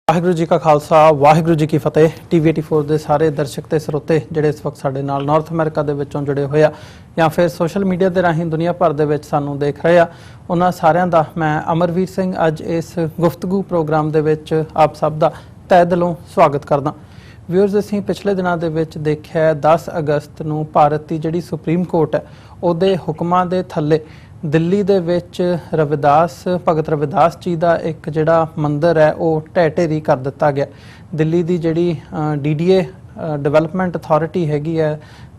ਵਾਹਿਗੁਰੂ ਜੀ ਕਾ ਖਾਲਸਾ ਵਾਹਿਗੁਰੂ ਜੀ ਕੀ ਫਤਿਹ। ਟੀਵੀ 84 ਦੇ ਸਾਰੇ ਦਰਸ਼ਕ ਤੇ ਸਰੋਤੇ ਜਿਹੜੇ ਇਸ ਵਕਤ ਸਾਡੇ ਨਾਲ ਨਾਰਥ ਅਮਰੀਕਾ ਦੇ ਵਿੱਚੋਂ ਜੁੜੇ ਹੋਏ ਆ ਜਾਂ ਫਿਰ ਸੋਸ਼ਲ ਮੀਡੀਆ ਦੇ ਰਾਹੀਂ ਦੁਨੀਆ ਭਰ ਦੇ ਵਿੱਚ ਸਾਨੂੰ ਦੇਖ ਰਹੇ ਆ, ਉਹਨਾਂ ਸਾਰਿਆਂ ਦਾ ਮੈਂ ਅਮਰਵੀਰ ਸਿੰਘ ਅੱਜ ਇਸ ਗੁਫ਼ਤਗੂ ਪ੍ਰੋਗਰਾਮ ਦੇ ਵਿੱਚ ਆਪ ਸਭ ਦਾ ਤਹਿ ਦਿਲੋਂ ਸਵਾਗਤ ਕਰਦਾ। ਵਿਊਅਰਸ, ਅਸੀਂ ਪਿਛਲੇ ਦਿਨਾਂ ਦੇ ਵਿੱਚ ਦੇਖਿਆ 10 ਅਗਸਤ ਨੂੰ ਭਾਰਤ ਦੀ ਜਿਹੜੀ ਸੁਪਰੀਮ ਕੋਰਟ ਹੈ ਉਹਦੇ ਹੁਕਮਾਂ ਦੇ ਥੱਲੇ ਦਿੱਲੀ ਦੇ ਵਿੱਚ ਭਗਤ ਰਵਿਦਾਸ ਜੀ ਦਾ ਇੱਕ ਜਿਹੜਾ ਮੰਦਿਰ ਹੈ ਉਹ ਢਹਿ ਢੇਰੀ ਕਰ ਦਿੱਤਾ ਗਿਆ। ਦਿੱਲੀ ਦੀ ਜਿਹੜੀ DDA ਡਿਵੈਲਪਮੈਂਟ ਅਥਾਰਟੀ ਹੈਗੀ ਹੈ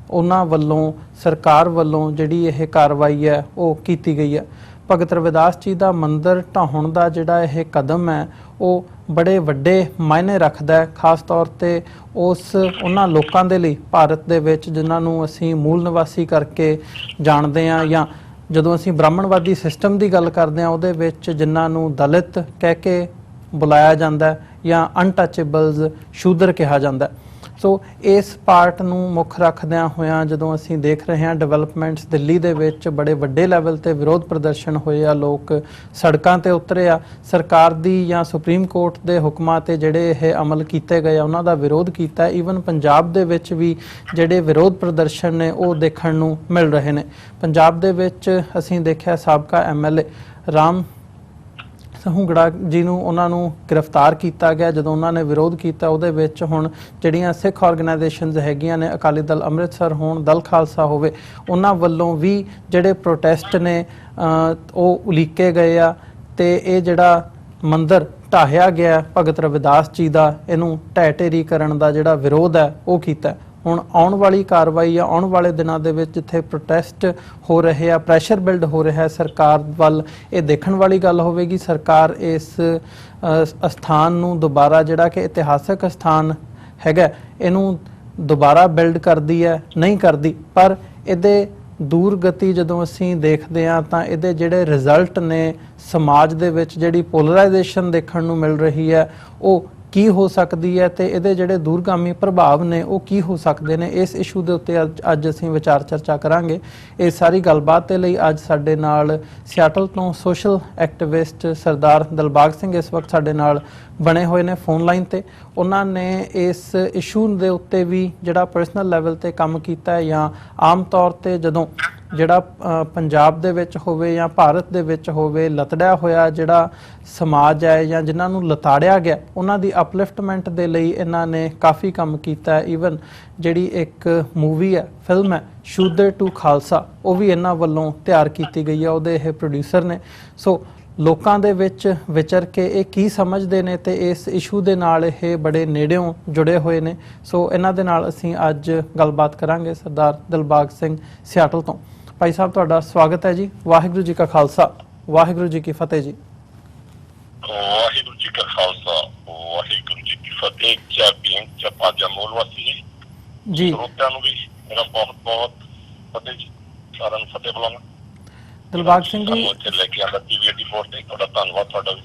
ਉਹਨਾਂ ਵੱਲੋਂ ਸਰਕਾਰ ਵੱਲੋਂ ਜਿਹੜੀ ਇਹ ਕਾਰਵਾਈ ਹੈ ਉਹ ਕੀਤੀ ਗਈ ਹੈ। ਭਗਤ ਰਵਿਦਾਸ ਜੀ ਦਾ ਮੰਦਿਰ ਢਾਹੁਣ ਦਾ ਜਿਹੜਾ ਇਹ ਕਦਮ ਹੈ ਉਹ ਬੜੇ ਵੱਡੇ ਮਾਇਨੇ ਰੱਖਦਾ ਹੈ, ਖਾਸ ਤੌਰ ਤੇ ਉਹਨਾਂ ਲੋਕਾਂ ਦੇ ਲਈ ਭਾਰਤ ਦੇ ਵਿੱਚ ਜਿਨ੍ਹਾਂ ਨੂੰ ਅਸੀਂ ਮੂਲ ਨਿਵਾਸੀ ਕਰਕੇ ਜਾਣਦੇ ਹਾਂ, ਜਾਂ ਜਦੋਂ ਅਸੀਂ ਬ੍ਰਾਹਮਣਵਾਦੀ ਸਿਸਟਮ ਦੀ ਗੱਲ ਕਰਦੇ ਹਾਂ ਉਹਦੇ ਵਿੱਚ ਜਿਨ੍ਹਾਂ ਨੂੰ ਦਲਿਤ ਕਹਿ ਕੇ ਬੁਲਾਇਆ ਜਾਂਦਾ ਜਾਂ ਅਨਟੱਚੇਬਲਸ ਸ਼ੂਦਰ ਕਿਹਾ ਜਾਂਦਾ। ਸੋ ਇਸ ਪਾਰਟ ਨੂੰ ਮੁੱਖ ਰੱਖਦਿਆਂ ਹੋਇਆਂ ਜਦੋਂ ਅਸੀਂ ਦੇਖ ਰਹੇ ਹਾਂ ਡਿਵੈਲਪਮੈਂਟਸ ਦਿੱਲੀ ਦੇ ਵਿੱਚ ਬੜੇ ਵੱਡੇ ਲੈਵਲ ਤੇ ਵਿਰੋਧ ਪ੍ਰਦਰਸ਼ਨ ਹੋਏ ਆ, ਲੋਕ ਸੜਕਾਂ ਤੇ ਉਤਰੇ ਆ, ਸਰਕਾਰ ਦੀ ਜਾਂ ਸੁਪਰੀਮ ਕੋਰਟ ਦੇ ਹੁਕਮਾਂ ਤੇ ਜਿਹੜੇ ਇਹ ਅਮਲ ਕੀਤੇ ਗਏ ਆ ਉਹਨਾਂ ਦਾ ਵਿਰੋਧ ਕੀਤਾ। ਈਵਨ ਪੰਜਾਬ ਦੇ ਵਿੱਚ ਵੀ ਜਿਹੜੇ ਵਿਰੋਧ ਪ੍ਰਦਰਸ਼ਨ ਨੇ ਉਹ ਦੇਖਣ ਨੂੰ ਮਿਲ ਰਹੇ ਨੇ। ਪੰਜਾਬ ਦੇ ਵਿੱਚ ਅਸੀਂ ਦੇਖਿਆ ਸਾਬਕਾ MLA ਰਾਮ ਹੁੰਗੜਾ ਜੀ ਨੂੰ ਉਹਨਾਂ ਨੂੰ ਗ੍ਰਿਫਤਾਰ ਕੀਤਾ ਗਿਆ ਜਦੋਂ ਉਹਨਾਂ ਨੇ ਵਿਰੋਧ ਕੀਤਾ। ਉਹਦੇ ਵਿੱਚ ਹੁਣ ਜਿਹੜੀਆਂ ਸਿੱਖ ਆਰਗੇਨਾਈਜੇਸ਼ਨਸ ਹੈਗੀਆਂ ਨੇ, ਅਕਾਲੀ ਦਲ ਅੰਮ੍ਰਿਤਸਰ ਹੋਣ, ਦਲ ਖਾਲਸਾ ਹੋਵੇ, ਉਹਨਾਂ ਵੱਲੋਂ ਵੀ ਜਿਹੜੇ ਪ੍ਰੋਟੈਸਟ ਨੇ ਉਹ ਉਲੀਕੇ ਗਏ ਆ ਤੇ ਇਹ ਜਿਹੜਾ ਮੰਦਿਰ ਢਾਹਿਆ ਗਿਆ ਭਗਤ ਰਵਿਦਾਸ ਜੀ ਦਾ, ਇਹਨੂੰ ਢਹਿ ਢੇਰੀ ਕਰਨ ਦਾ ਜਿਹੜਾ ਵਿਰੋਧ ਹੈ ਉਹ ਕੀਤਾ। ਹੁਣ ਆਉਣ ਵਾਲੀ ਕਾਰਵਾਈ ਜਾਂ ਆਉਣ ਵਾਲੇ ਦਿਨਾਂ ਦੇ ਵਿੱਚ ਜਿੱਥੇ ਪ੍ਰੋਟੈਸਟ ਹੋ ਰਹੇ ਆ, ਪ੍ਰੈਸ਼ਰ ਬਿਲਡ ਹੋ ਰਿਹਾ ਸਰਕਾਰ ਵੱਲ, ਇਹ ਦੇਖਣ ਵਾਲੀ ਗੱਲ ਹੋਵੇਗੀ ਸਰਕਾਰ ਇਸ ਅਸਥਾਨ ਨੂੰ ਦੁਬਾਰਾ, ਜਿਹੜਾ ਕਿ ਇਤਿਹਾਸਕ ਅਸਥਾਨ ਹੈਗਾ, ਇਹਨੂੰ ਦੁਬਾਰਾ ਬਿਲਡ ਕਰਦੀ ਹੈ ਨਹੀਂ ਕਰਦੀ। ਪਰ ਇਹਦੇ ਦੂਰ ਗਤੀ ਜਦੋਂ ਅਸੀਂ ਦੇਖਦੇ ਹਾਂ ਤਾਂ ਇਹਦੇ ਜਿਹੜੇ ਰਿਜ਼ਲਟ ਨੇ ਸਮਾਜ ਦੇ ਵਿੱਚ ਜਿਹੜੀ ਪੋਲਰਾਈਜੇਸ਼ਨ ਦੇਖਣ ਨੂੰ ਮਿਲ ਰਹੀ ਹੈ ਉਹ ਕੀ ਹੋ ਸਕਦੀ ਹੈ ਤੇ ਇਹਦੇ ਜਿਹੜੇ ਦੂਰਗਾਮੀ ਪ੍ਰਭਾਵ ਨੇ ਉਹ ਕੀ ਹੋ ਸਕਦੇ ਨੇ। ਇਸ ਇਸ਼ੂ ਦੇ ਉੱਤੇ ਅੱਜ ਅਸੀਂ ਵਿਚਾਰ ਚਰਚਾ ਕਰਾਂਗੇ। ਇਹ ਸਾਰੀ ਗੱਲਬਾਤ ਦੇ ਲਈ ਅੱਜ ਸਾਡੇ ਨਾਲ ਸਿਆਟਲ ਤੋਂ ਸੋਸ਼ਲ ਐਕਟਿਵਿਸਟ ਸਰਦਾਰ ਦਿਲਬਾਗ ਸਿੰਘ ਇਸ ਵਕਤ ਸਾਡੇ ਨਾਲ ਬਣੇ ਹੋਏ ਨੇ ਫੋਨ ਲਾਈਨ ਤੇ। ਉਹਨਾਂ ਨੇ ਇਸ ਇਸ਼ੂ ਦੇ ਉੱਤੇ ਵੀ ਜਿਹੜਾ ਪਰਸਨਲ ਲੈਵਲ ਤੇ ਕੰਮ ਕੀਤਾ ਹੈ, ਜਾਂ ਆਮ ਤੌਰ ਤੇ ਜਦੋਂ ਜਿਹੜਾ ਪੰਜਾਬ ਦੇ ਵਿੱਚ ਹੋਵੇ ਜਾਂ ਭਾਰਤ ਦੇ ਵਿੱਚ ਹੋਵੇ ਲਤੜਿਆ ਹੋਇਆ ਜਿਹੜਾ ਸਮਾਜ ਹੈ ਜਾਂ ਜਿਨ੍ਹਾਂ ਨੂੰ ਲਤਾੜਿਆ ਗਿਆ ਉਹਨਾਂ ਦੀ ਅਪਲਿਫਟਮੈਂਟ ਦੇ ਲਈ ਇਹਨਾਂ ਨੇ ਕਾਫੀ ਕੰਮ ਕੀਤਾ। ਈਵਨ ਜਿਹੜੀ ਇੱਕ ਮੂਵੀ ਹੈ, ਫਿਲਮ ਹੈ ਸ਼ੂਦਰ ਟੂ ਖਾਲਸਾ, ਉਹ ਵੀ ਇਹਨਾਂ ਵੱਲੋਂ ਤਿਆਰ ਕੀਤੀ ਗਈ ਹੈ, ਉਹਦੇ ਇਹ ਪ੍ਰੋਡਿਊਸਰ ਨੇ। ਸੋ ਲੋਕਾਂ ਦੇ ਵਿੱਚ ਵਿਚਰ ਕੇ ਇਹ ਕੀ ਸਮਝਦੇ ਨੇ ਤੇ ਇਸ ਇਸ਼ੂ ਦੇ ਨਾਲ ਇਹ ਬੜੇ ਨੇੜਿਓਂ ਜੁੜੇ ਹੋਏ ਨੇ। ਸੋ ਇਹਨਾਂ ਦੇ ਨਾਲ ਅਸੀਂ ਅੱਜ ਗੱਲਬਾਤ ਕਰਾਂਗੇ। ਸਰਦਾਰ ਦਿਲਬਾਗ ਸਿੰਘ ਸਿਆਟਲ ਤੋਂ। ਭਾਈ ਸਾਹਿਬ, ਤੁਹਾਡਾ ਸਵਾਗਤ ਹੈ ਜੀ। ਵਾਹਿਗੁਰੂ ਜੀ ਕਾ ਖਾਲਸਾ ਵਾਹਿਗੁਰੂ ਜੀ ਕੀ ਫਤਿਹ ਜੀ। ਵਾਹਿਗੁਰੂ ਜੀ ਕਾ ਖਾਲਸਾ ਵਾਹਿਗੁਰੂ ਜੀ ਕੀ ਫਤਿਹ। ਚਾਪਾਜਾ ਮੂਲਵਾਸੀ ਜੀ ਸਰੋਤਿਆਂ ਨੂੰ ਵੀ ਮੇਰਾ ਬਹੁਤ ਬਹੁਤ ਫਤਿਹ ਜੀ, ਸਾਰਿਆਂ ਨੂੰ ਫਤਿਹ ਬੁਲਾਉਣਾ। ਦਿਲਬਾਗ ਸਿੰਘ ਜੀ ਲੈ ਕੇ ਆਂਦਾ ਟੀਵੀ 84 ਤੇ ਤੁਹਾਡਾ ਧੰਨਵਾਦ। ਤੁਹਾਡਾ ਵੀ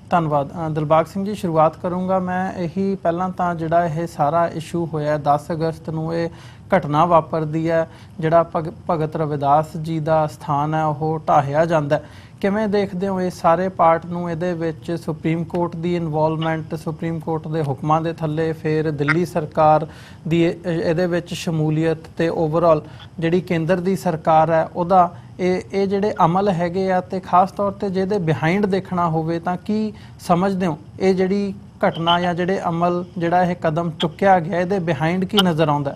ਧੰਨਵਾਦ। ਦਿਲਬਾਗ ਸਿੰਘ ਜੀ, ਸ਼ੁਰੂਆਤ ਕਰੂੰਗਾ ਮੈਂ ਇਹੀ, ਪਹਿਲਾਂ ਤਾਂ ਜਿਹੜਾ ਇਹ ਸਾਰਾ ਇਸ਼ੂ ਹੋਇਆ 10 ਅਗਸਤ ਨੂੰ, ਇਹ ਘਟਨਾ ਵਾਪਰਦੀ ਹੈ, ਜਿਹੜਾ ਭਗਤ ਰਵਿਦਾਸ ਜੀ ਦਾ ਸਥਾਨ ਹੈ ਉਹ ਢਾਹਿਆ ਜਾਂਦਾ। ਕਿਵੇਂ ਦੇਖਦੇ ਹੋ ਇਸ ਸਾਰੇ ਪਾਰਟ ਨੂੰ? ਇਹਦੇ ਵਿੱਚ ਸੁਪਰੀਮ ਕੋਰਟ ਦੀ ਇਨਵੋਲਵਮੈਂਟ, ਸੁਪਰੀਮ ਕੋਰਟ ਦੇ ਹੁਕਮਾਂ ਦੇ ਥੱਲੇ ਫਿਰ ਦਿੱਲੀ ਸਰਕਾਰ ਦੀ ਇਹਦੇ ਵਿੱਚ ਸ਼ਮੂਲੀਅਤ ਤੇ ਓਵਰਆਲ ਜਿਹੜੀ ਕੇਂਦਰ ਦੀ ਸਰਕਾਰ ਹੈ ਉਹਦਾ ਇਹ ਜਿਹੜੇ ਅਮਲ ਹੈਗੇ ਆ, ਤੇ ਖਾਸ ਤੌਰ ਤੇ ਜਿਹਦੇ ਬਿਹਾਈਂਡ ਦੇਖਣਾ ਹੋਵੇ ਤਾਂ ਕੀ ਸਮਝਦੇ ਹੋ ਇਹ ਜਿਹੜੀ ਘਟਨਾ ਜਾਂ ਜਿਹੜੇ ਅਮਲ, ਜਿਹੜਾ ਇਹ ਕਦਮ ਚੁੱਕਿਆ ਗਿਆ, ਇਹਦੇ ਬਿਹਾਈਂਡ ਕੀ ਨਜ਼ਰ ਆਉਂਦਾ?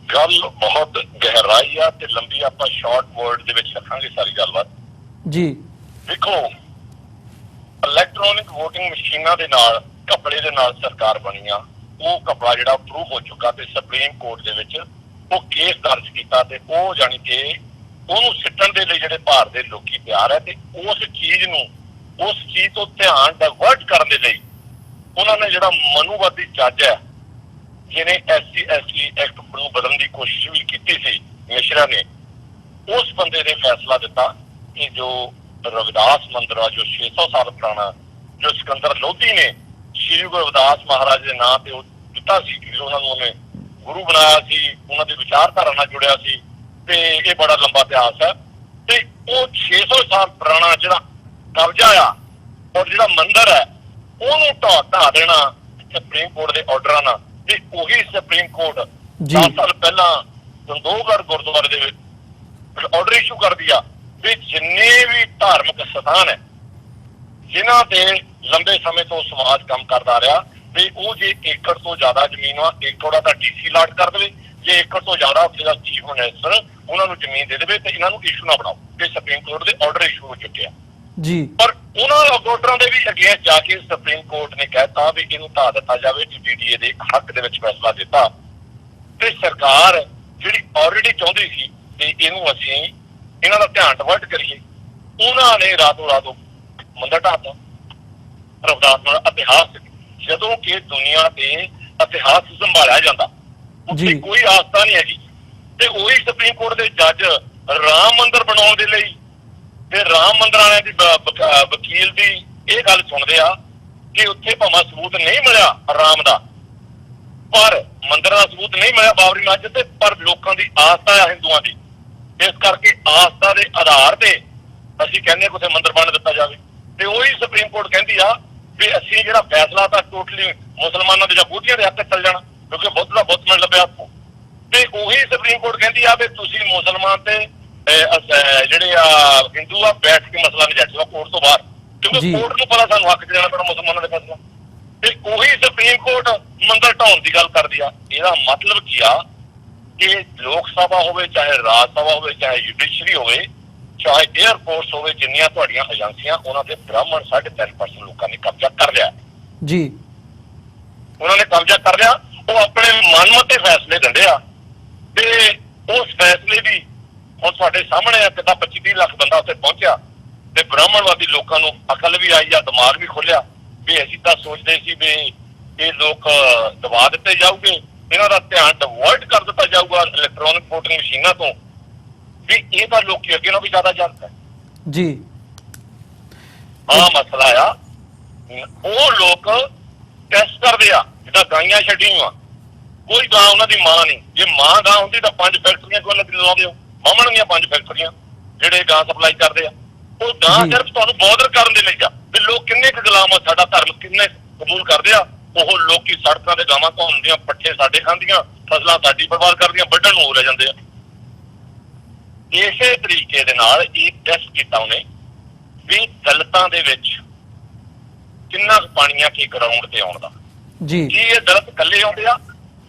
ਗੱਲ ਬਹੁਤ ਗਹਿਰਾਈ ਆ ਤੇ ਲੰਬੀ, ਆਪਾਂ ਸ਼ਾਰਟ ਵਰਡ ਦੇ ਵਿੱਚ ਰੱਖਾਂਗੇ ਸਾਰੀ ਗੱਲਬਾਤ ਜੀ। ਦੇਖੋ, ਇਲੈਕਟ੍ਰੋਨਿਕ ਵੋਟਿੰਗ ਮਸ਼ੀਨਾਂ ਦੇ ਨਾਲ ਕਪੜੇ ਦੇ ਨਾਲ ਸਰਕਾਰ ਬਣੀ ਆ। ਉਹ ਕਪੜਾ ਜਿਹੜਾ ਪ੍ਰੂਫ ਹੋ ਚੁੱਕਾ ਤੇ ਸੁਪਰੀਮ ਕੋਰਟ ਦੇ ਵਿੱਚ ਉਹ ਕੇਸ ਦਰਜ ਕੀਤਾ ਤੇ ਉਹ ਜਾਣੀ ਕਿ ਉਹਨੂੰ ਸਿੱਟਣ ਦੇ ਲਈ ਜਿਹੜੇ ਭਾਰਤ ਦੇ ਲੋਕੀ ਤਿਆਰ ਹੈ ਤੇ ਉਸ ਚੀਜ਼ ਤੋਂ ਧਿਆਨ ਡਾਇਵਰਟ ਕਰਨ ਦੇ ਲਈ ਉਹਨਾਂ ਨੇ ਜਿਹੜਾ ਮਨੂਵਾਦੀ ਜੱਜ ਹੈ ਜਿਹਨੇ SC/ST ਐਕਟ ਨੂੰ ਬਦਲਣ ਦੀ ਕੋਸ਼ਿਸ਼ ਵੀ ਕੀਤੀ ਸੀ, ਮਿਸ਼ਰਾ ਨੇ, ਉਸ ਬੰਦੇ ਨੇ ਫੈਸਲਾ ਦਿੱਤਾ ਕਿ ਜੋ ਰਵਿਦਾਸ ਮੰਦਿਰ ਆ, ਜੋ 600 ਸਾਲ ਪੁਰਾਣਾ, ਜੋ ਸਿਕੰਦਰ ਲੋਧੀ ਨੇ ਸ਼੍ਰੀ ਗੁਰੂ ਰਵਿਦਾਸ ਮਹਾਰਾਜ ਦੇ ਨਾਂ ਤੇ ਉਹ ਦਿੱਤਾ ਸੀ, ਉਹਨਾਂ ਨੂੰ ਉਹਨੇ ਗੁਰੂ ਬਣਾਇਆ ਸੀ, ਉਹਨਾਂ ਦੀ ਵਿਚਾਰਧਾਰਾ ਨਾਲ ਜੁੜਿਆ ਸੀ ਤੇ ਇਹ ਬੜਾ ਲੰਬਾ ਇਤਿਹਾਸ ਹੈ। ਤੇ ਉਹ 600 ਸਾਲ ਪੁਰਾਣਾ ਜਿਹੜਾ ਕਬਜ਼ਾ ਆ ਔਰ ਜਿਹੜਾ ਮੰਦਿਰ ਹੈ ਉਹਨੂੰ ਢਾਹ ਦੇਣਾ ਸੁਪਰੀਮ ਕੋਰਟ ਦੇ ਆਰਡਰਾਂ ਨਾਲ। ਤੇ ਉਹੀ ਸੁਪਰੀਮ ਕੋਰਟ 10 ਸਾਲ ਪਹਿਲਾਂ ਗੰਦੋਗੜ੍ਹ ਗੁਰਦੁਆਰੇ ਦੇ ਵਿੱਚ ਆਰਡਰ ਇਸ਼ੂ ਕਰ ਦਿਆ ਵੀ ਜਿੰਨੇ ਵੀ ਧਾਰਮਿਕ ਸਥਾਨ ਹੈ ਜਿਨ੍ਹਾਂ ਤੇ ਲੰਬੇ ਸਮੇਂ ਤੋਂ ਸਮਾਜ ਕੰਮ ਕਰਦਾ ਰਿਹਾ ਵੀ ਉਹ ਜੇ ਏਕੜ ਤੋਂ ਜ਼ਿਆਦਾ ਜ਼ਮੀਨ ਆ ਏਕੜ ਦਾ ਡੀਸੀ ਲਾਟ ਕਰ ਦੇਵੇ, ਜੇ ਏਕੜ ਤੋਂ ਜ਼ਿਆਦਾ ਉੱਥੇ ਦਾ ਚੀਫ ਮਿਨਿਸਟਰ ਉਹਨਾਂ ਨੂੰ ਜ਼ਮੀਨ ਦੇ ਦੇਵੇ ਤੇ ਇਹਨਾਂ ਨੂੰ ਇਸ਼ੂ ਨਾ ਬਣਾਓ। ਤੇ ਸੁਪਰੀਮ ਕੋਰਟ ਦੇ ਆਰਡਰ ਇਸ਼ੂ ਹੋ ਚੁੱਕੇ ਆ ਜੀ। ਪਰ ਉਹਨਾਂ ਆਰਡਰਾਂ ਦੇ ਵੀ ਅਗੇਂਸਟ ਜਾ ਕੇ ਸੁਪਰੀਮ ਕੋਰਟ ਨੇ ਕਹਿਤਾ ਵੀ ਇਹਨੂੰ ਢਾਹ ਦਿੱਤਾ ਜਾਵੇ, TTDA ਦੇ ਹੱਕ ਦੇ ਵਿੱਚ ਫੈਸਲਾ ਦਿੱਤਾ। ਤੇ ਸਰਕਾਰ ਜਿਹੜੀ ਆਲਰੇਡੀ ਚਾਹੁੰਦੀ ਸੀ ਕਿ ਇਹਨੂੰ ਅਸੀਂ ਇਹਨਾਂ ਦਾ ਧਿਆਨ ਡਿਵਰਟ ਕਰੀਏ, ਉਹਨਾਂ ਨੇ ਰਾਤੋਂ ਰਾਤ ਮੰਦਰ ਢਾਹਤਾ। ਰਵਿਦਾਸ ਨਾਲ ਇਤਿਹਾਸ, ਜਦੋਂ ਕਿ ਦੁਨੀਆ ਤੇ ਇਤਿਹਾਸ ਸੰਭਾਲਿਆ ਜਾਂਦਾ ਉੱਥੇ ਕੋਈ ਆਸਥਾ ਨਹੀਂ ਹੈਗੀ। ਤੇ ਉਹੀ ਸੁਪਰੀਮ ਕੋਰਟ ਦੇ ਜੱਜ ਰਾਮ ਮੰਦਿਰ ਬਣਾਉਣ ਦੇ ਲਈ ਤੇ ਰਾਮ ਮੰਦਿਰ ਵਾਲਿਆਂ ਦੀ ਵਕੀਲ ਦੀ ਇਹ ਗੱਲ ਸੁਣਦੇ ਆ ਕਿ ਉੱਥੇ ਭਾਵੇਂ ਸਬੂਤ ਨਹੀਂ ਮਿਲਿਆ ਰਾਮ ਦਾ, ਪਰ ਮੰਦਿਰ ਦਾ ਸਬੂਤ ਨਹੀਂ ਮਿਲਿਆ ਬਾਬਰੀ ਮਸਜਿਦ ਤੇ, ਪਰ ਲੋਕਾਂ ਦੀ ਆਸਥਾ ਆ ਹਿੰਦੂਆਂ ਦੀ। ਇਸ ਕਰਕੇ ਆਸਥਾ ਦੇ ਆਧਾਰ ਤੇ ਅਸੀਂ ਕਹਿੰਦੇ ਕਿ ਉੱਥੇ ਮੰਦਿਰ ਬਣ ਦਿੱਤਾ ਜਾਵੇ। ਤੇ ਉਹੀ ਸੁਪਰੀਮ ਕੋਰਟ ਕਹਿੰਦੀ ਆ ਵੀ ਅਸੀਂ ਜਿਹੜਾ ਫੈਸਲਾ ਤਾਂ ਟੋਟਲੀ ਮੁਸਲਮਾਨਾਂ ਦੇ ਜਾਂ ਬੁੱਧੀਆਂ ਦੇ ਹੱਥ ਚੱਲ ਜਾਣਾ, ਕਿਉਂਕਿ ਬੁੱਧ ਦਾ ਬੁੱਤ ਮਿਲ ਲੱਭਿਆ ਉੱਥੋਂ। ਤੇ ਉਹੀ ਸੁਪਰੀਮ ਕੋਰਟ ਕਹਿੰਦੀ ਆ ਵੀ ਤੁਸੀਂ ਮੁਸਲਮਾਨ ਤੇ ਜਿਹੜੇ ਆ ਹਿੰਦੂ ਆ ਬੈਠ ਕੇ ਮਸਲਾ ਨਜਿੱਠ ਲਓ ਕੋਰਟ ਤੋਂ ਬਾਹਰ, ਕਿਉਂਕਿ ਕੋਰਟ ਨੂੰ ਪਤਾ ਸਾਨੂੰ ਹੱਕ ਦੇਣਾ ਪੈਣਾ ਮੁਸਲਮਾਨਾਂ ਦੇ ਫੈਸਲਾ। ਤੇ ਉਹੀ ਸੁਪਰੀਮ ਕੋਰਟ ਮੰਦਿਰ ਢਾਉਣ ਦੀ ਗੱਲ ਕਰਦੀ ਆ। ਇਹਦਾ ਮਤਲਬ ਕੀ ਆ ਕਿ ਲੋਕ ਸਭਾ ਹੋਵੇ, ਚਾਹੇ ਰਾਜ ਸਭਾ ਹੋਵੇ, ਚਾਹੇ ਜੁਡੀਸ਼ਰੀ ਹੋਵੇ, ਚਾਹੇ 에ਅਰਫੋਰਸ ਹੋਵੇ, ਜਿੰਨੀਆਂ ਤੁਹਾਡੀਆਂ ਏਜੰਸੀਆਂ ਉਹਨਾਂ ਦੇ ਬ੍ਰਾਹਮਣ 3.5% ਲੋਕਾਂ ਨੇ ਕਬਜ਼ਾ ਕਰ ਲਿਆ ਜੀ। ਉਹਨਾਂ ਨੇ ਕਬਜ਼ਾ ਕਰ ਲਿਆ। ਉਹ ਆਪਣੇ ਮਨਮਤੇ ਫੈਸਲੇ ਦਿੰਦੇ ਆ ਤੇ ਉਸ ਫੈਸਲੇ ਵੀ ਹੁਣ ਤੁਹਾਡੇ ਸਾਹਮਣੇ ਆ। ਕਿਤਾ 25-30 ਲੱਖ ਬੰਦਾ ਉੱਥੇ ਪਹੁੰਚਿਆ ਤੇ ਬ੍ਰਾਹਮਣਵਾਦੀ ਲੋਕਾਂ ਨੂੰ ਅਕਲ ਵੀ ਆਈ ਆ, ਦਿਮਾਗ ਵੀ ਖੁੱਲਿਆ ਵੀ ਅਸੀਂ ਤਾਂ ਸੋਚਦੇ ਸੀ ਵੀ ਇਹ ਲੋਕ ਦਬਾ ਦਿੱਤੇ ਜਾਊਗੇ, ਇਹਨਾਂ ਦਾ ਧਿਆਨ ਡਿਵਰਟ ਕਰ ਦਿੱਤਾ ਜਾਊਗਾ ਇਲੈਕਟ੍ਰੋਨਿਕ ਵੋਟਿੰਗ ਮਸ਼ੀਨਾਂ ਤੋਂ, ਵੀ ਇਹ ਤਾਂ ਲੋਕੀ ਅੱਗੇ ਨਾਲੋਂ ਵੀ ਜ਼ਿਆਦਾ ਜਾਣਦਾ ਜੀ। ਆਹ ਮਸਲਾ ਆ। ਉਹ ਲੋਕ ਟੈਸਟ ਕਰਦੇ ਆ ਜਿੱਦਾਂ ਗਾਈਆਂ ਛੱਡੀਆਂ, ਕੋਈ ਗਾਂ ਉਹਨਾਂ ਦੀ ਮਾਂ ਨਹੀਂ। ਜੇ ਮਾਂ ਗਾਂ ਹੁੰਦੀ ਤਾਂ 5 ਫੈਕਟਰੀਆਂ ਕਿਉਂ ਲਾਉਂਦੇ ਹੋ? ਮਾਮਣਗੀਆਂ 5 ਫੈਕਟਰੀਆਂ ਜਿਹੜੇ ਗਾਂ ਸਪਲਾਈ ਕਰਦੇ ਆ। ਉਹ ਗਾਂ ਸਿਰਫ ਤੁਹਾਨੂੰ ਬੋਦਰ ਕਰਨ ਦੇ ਲਈ ਆ ਵੀ ਲੋਕ ਕਿੰਨੇ ਕੁ ਗੁਲਾਮ ਆ, ਸਾਡਾ ਧਰਮ ਕਿੰਨੇ ਕਬੂਲ ਕਰਦੇ ਆ। ਉਹ ਲੋਕੀ ਸੜਕਾਂ ਤੇ ਗਾਵਾਂ ਧੋਂਦੀਆਂ, ਪੱਠੇ ਸਾਡੇ ਖਾਂਦੀਆਂ, ਫਸਲਾਂ ਸਾਡੀ ਬਰਬਾਦ ਕਰਦੀਆਂ, ਵੱਢਣ ਨੂੰ ਹੋ ਰਹਿ ਜਾਂਦੇ ਆ। ਇਸੇ ਤਰੀਕੇ ਦੇ ਨਾਲ ਇਹ ਟੈਸਟ ਕੀਤਾ ਉਹਨੇ ਵੀ ਦਲਿਤਾਂ ਦੇ ਵਿੱਚ ਕਿੰਨਾ ਪਾਣੀ ਆ ਕਿ ਗਰਾਊਂਡ ਤੇ ਆਉਣ ਦਾ ਜੀ। ਕੀ ਇਹ ਦਲਿਤ ਇਕੱਲੇ ਆਉਂਦੇ ਆ